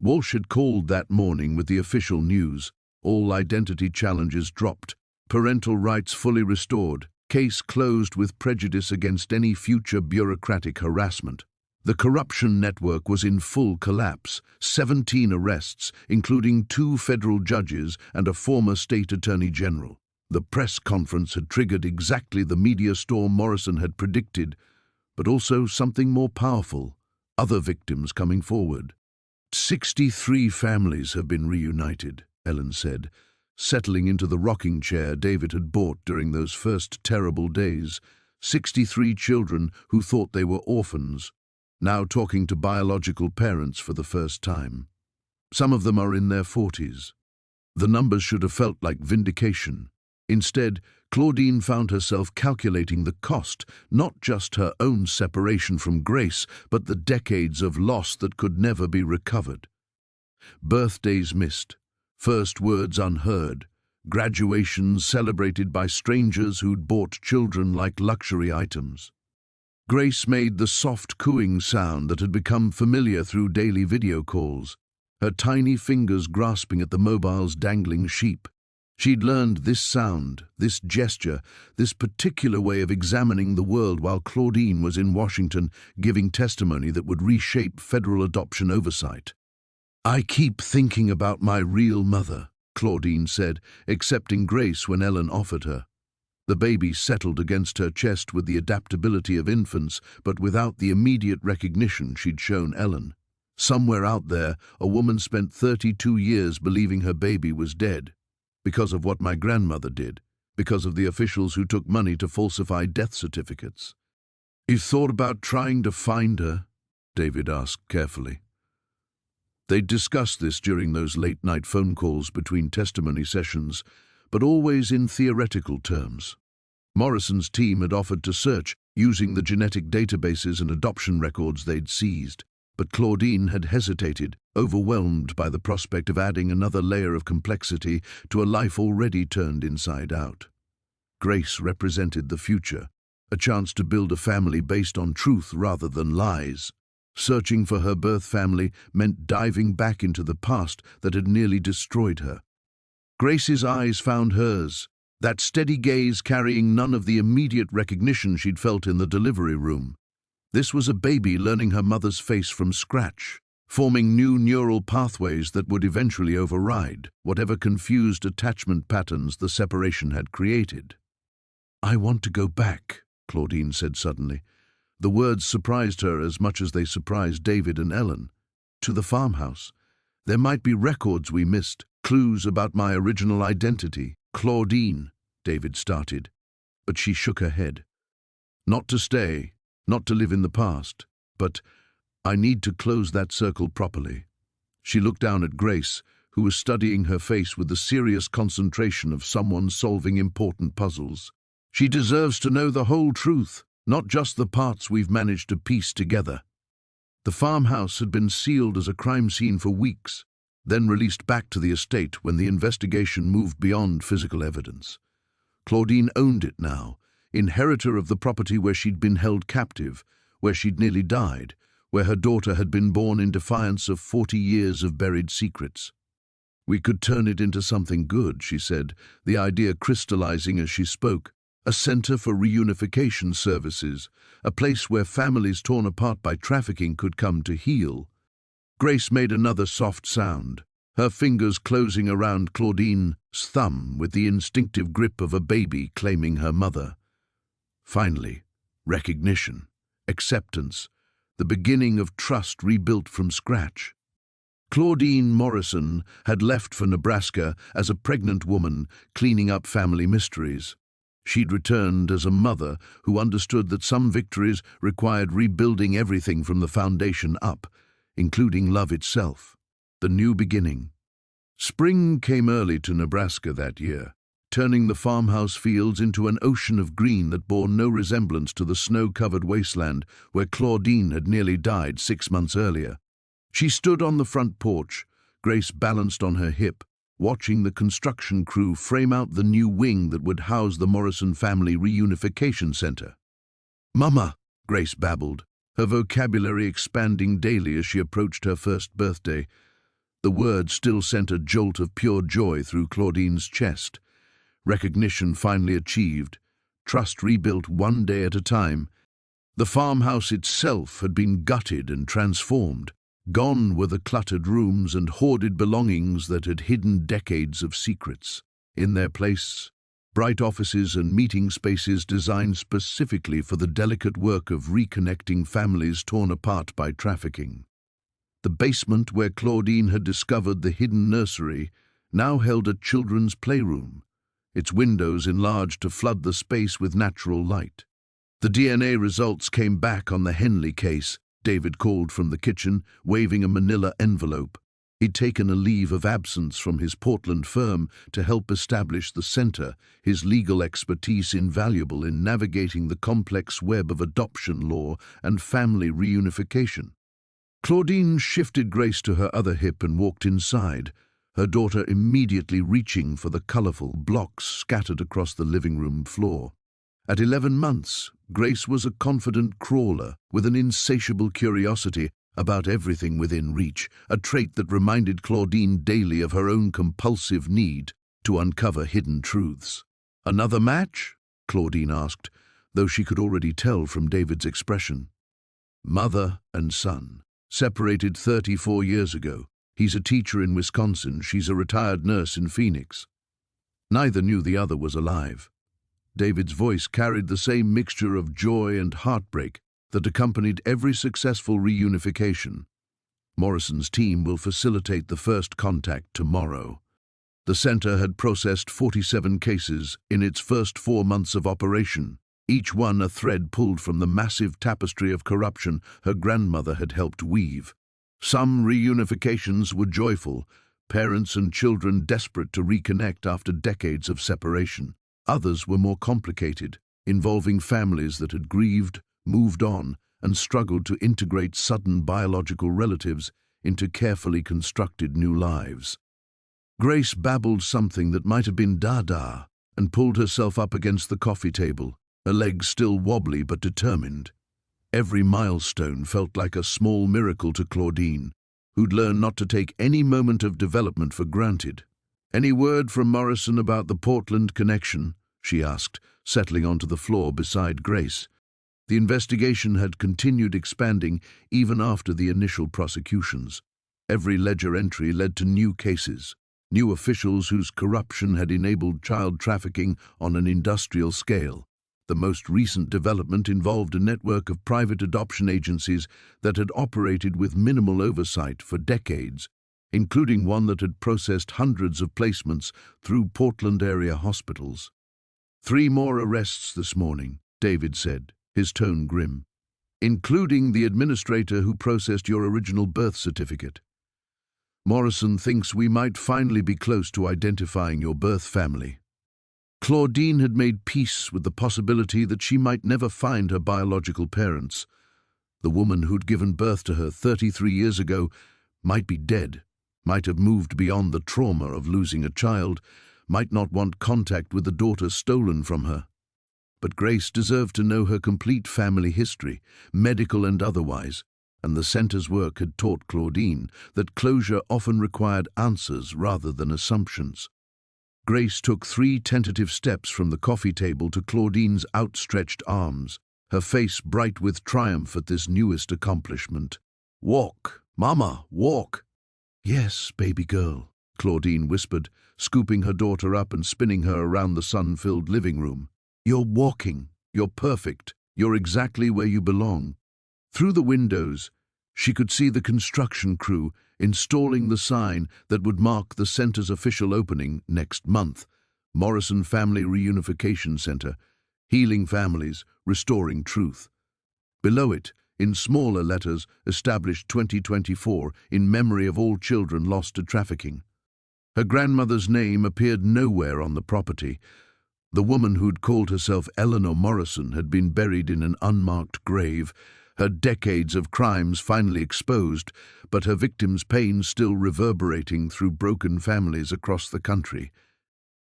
Walsh had called that morning with the official news. All identity challenges dropped, parental rights fully restored, case closed with prejudice against any future bureaucratic harassment. The corruption network was in full collapse, 17 arrests, including 2 federal judges and a former state attorney general. The press conference had triggered exactly the media storm Morrison had predicted, but also something more powerful, other victims coming forward. 63 families have been reunited, Ellen said, settling into the rocking chair David had bought during those first terrible days. 63 children who thought they were orphans, now talking to biological parents for the first time. Some of them are in their 40s. The numbers should have felt like vindication. Instead, Claudine found herself calculating the cost, not just her own separation from Grace, but the decades of loss that could never be recovered. Birthdays missed, first words unheard, graduations celebrated by strangers who'd bought children like luxury items. Grace made the soft cooing sound that had become familiar through daily video calls, her tiny fingers grasping at the mobile's dangling sheep. She'd learned this sound, this gesture, this particular way of examining the world while Claudine was in Washington giving testimony that would reshape federal adoption oversight. "I keep thinking about my real mother," Claudine said, accepting Grace when Ellen offered her. The baby settled against her chest with the adaptability of infants, but without the immediate recognition she'd shown Ellen. Somewhere out there, a woman spent 32 years believing her baby was dead. Because of what my grandmother did, because of the officials who took money to falsify death certificates. "You've thought about trying to find her?" David asked carefully. They'd discussed this during those late-night phone calls between testimony sessions, but always in theoretical terms. Morrison's team had offered to search using the genetic databases and adoption records they'd seized, but Claudine had hesitated, overwhelmed by the prospect of adding another layer of complexity to a life already turned inside out. Grace represented the future, a chance to build a family based on truth rather than lies. Searching for her birth family meant diving back into the past that had nearly destroyed her. Grace's eyes found hers, that steady gaze carrying none of the immediate recognition she'd felt in the delivery room. This was a baby learning her mother's face from scratch, forming new neural pathways that would eventually override whatever confused attachment patterns the separation had created. "I want to go back," Claudine said suddenly. The words surprised her as much as they surprised David and Ellen. "To the farmhouse. There might be records we missed, clues about my original identity." "Claudine," David started, but she shook her head. "Not to stay. Not to live in the past, but I need to close that circle properly." She looked down at Grace, who was studying her face with the serious concentration of someone solving important puzzles. "She deserves to know the whole truth, not just the parts we've managed to piece together." The farmhouse had been sealed as a crime scene for weeks. then released back to the estate when the investigation moved beyond physical evidence. Claudine owned it now, inheritor of the property where she'd been held captive, where she'd nearly died, where her daughter had been born in defiance of 40 years of buried secrets. "We could turn it into something good," she said, the idea crystallizing as she spoke. A center for reunification services, a place where families torn apart by trafficking could come to heal. Grace made another soft sound, her fingers closing around Claudine's thumb with the instinctive grip of a baby claiming her mother. Finally, recognition, acceptance, the beginning of trust rebuilt from scratch. Claudine Morrison had left for Nebraska as a pregnant woman, cleaning up family mysteries. She'd returned as a mother who understood that some victories required rebuilding everything from the foundation up, including love itself, the new beginning. Spring came early to Nebraska that year, turning the farmhouse fields into an ocean of green that bore no resemblance to the snow-covered wasteland where Claudine had nearly died 6 months earlier. She stood on the front porch, Grace balanced on her hip, watching the construction crew frame out the new wing that would house the Morrison Family Reunification Center. "Mama," Grace babbled, her vocabulary expanding daily as she approached her first birthday. The word still sent a jolt of pure joy through Claudine's chest. Recognition finally achieved, trust rebuilt one day at a time. The farmhouse itself had been gutted and transformed. Gone were the cluttered rooms and hoarded belongings that had hidden decades of secrets. In their place, bright offices and meeting spaces designed specifically for the delicate work of reconnecting families torn apart by trafficking. The basement where Claudine had discovered the hidden nursery now held a children's playroom, its windows enlarged to flood the space with natural light. The DNA results came back on the Henley case, David called from the kitchen, waving a manila envelope. He'd taken a leave of absence from his Portland firm to help establish the center, his legal expertise invaluable in navigating the complex web of adoption law and family reunification. Claudine shifted Grace to her other hip and walked inside, her daughter immediately reaching for the colorful blocks scattered across the living room floor. At 11 months, Grace was a confident crawler with an insatiable curiosity about everything within reach, a trait that reminded Claudine daily of her own compulsive need to uncover hidden truths. "Another match?" Claudine asked, though she could already tell from David's expression. "Mother and son, separated 34 years ago. He's a teacher in Wisconsin, she's a retired nurse in Phoenix." Neither knew the other was alive. David's voice carried the same mixture of joy and heartbreak that accompanied every successful reunification. "Morrison's team will facilitate the first contact tomorrow." The center had processed 47 cases in its first 4 months of operation, each one a thread pulled from the massive tapestry of corruption her grandmother had helped weave. Some reunifications were joyful, parents and children desperate to reconnect after decades of separation. Others were more complicated, involving families that had grieved, moved on, and struggled to integrate sudden biological relatives into carefully constructed new lives. Grace babbled something that might have been Dada and pulled herself up against the coffee table, her legs still wobbly but determined. Every milestone felt like a small miracle to Claudine, who'd learned not to take any moment of development for granted. "Any word from Morrison about the Portland connection?" she asked, settling onto the floor beside Grace. The investigation had continued expanding even after the initial prosecutions. Every ledger entry led to new cases, new officials whose corruption had enabled child trafficking on an industrial scale. The most recent development involved a network of private adoption agencies that had operated with minimal oversight for decades, including one that had processed hundreds of placements through Portland-area hospitals. "3 more arrests this morning," David said, his tone grim, "including the administrator who processed your original birth certificate. Morrison thinks we might finally be close to identifying your birth family." Claudine had made peace with the possibility that she might never find her biological parents. The woman who'd given birth to her 33 years ago might be dead, might have moved beyond the trauma of losing a child, might not want contact with the daughter stolen from her. But Grace deserved to know her complete family history, medical and otherwise, and the center's work had taught Claudine that closure often required answers rather than assumptions. Grace took 3 tentative steps from the coffee table to Claudine's outstretched arms, her face bright with triumph at this newest accomplishment. "Walk, Mama, walk." "Yes, baby girl," Claudine whispered, scooping her daughter up and spinning her around the sun-filled living room. "You're walking. You're perfect. You're exactly where you belong." Through the windows, she could see the construction crew installing the sign that would mark the center's official opening next month. Morrison Family Reunification Center, healing families, restoring truth. Below it, in smaller letters, established 2024 in memory of all children lost to trafficking. Her grandmother's name appeared nowhere on the property. The woman who'd called herself Eleanor Morrison had been buried in an unmarked grave, her decades of crimes finally exposed, but her victims' pain still reverberating through broken families across the country.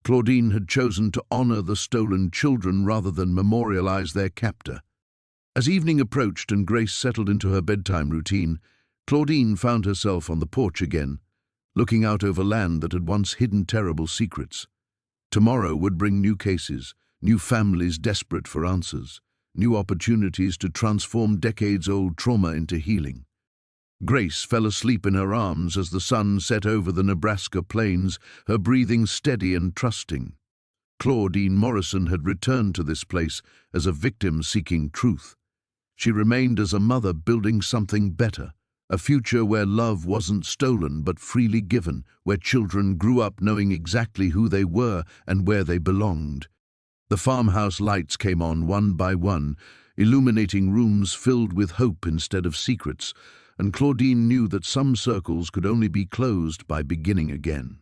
Claudine had chosen to honor the stolen children rather than memorialize their captor. As evening approached and Grace settled into her bedtime routine, Claudine found herself on the porch again, looking out over land that had once hidden terrible secrets. Tomorrow would bring new cases, new families desperate for answers, new opportunities to transform decades-old trauma into healing. Grace fell asleep in her arms as the sun set over the Nebraska plains, her breathing steady and trusting. Claudine Morrison had returned to this place as a victim seeking truth. She remained as a mother building something better, a future where love wasn't stolen but freely given, where children grew up knowing exactly who they were and where they belonged. The farmhouse lights came on one by one, illuminating rooms filled with hope instead of secrets, and Claudine knew that some circles could only be closed by beginning again.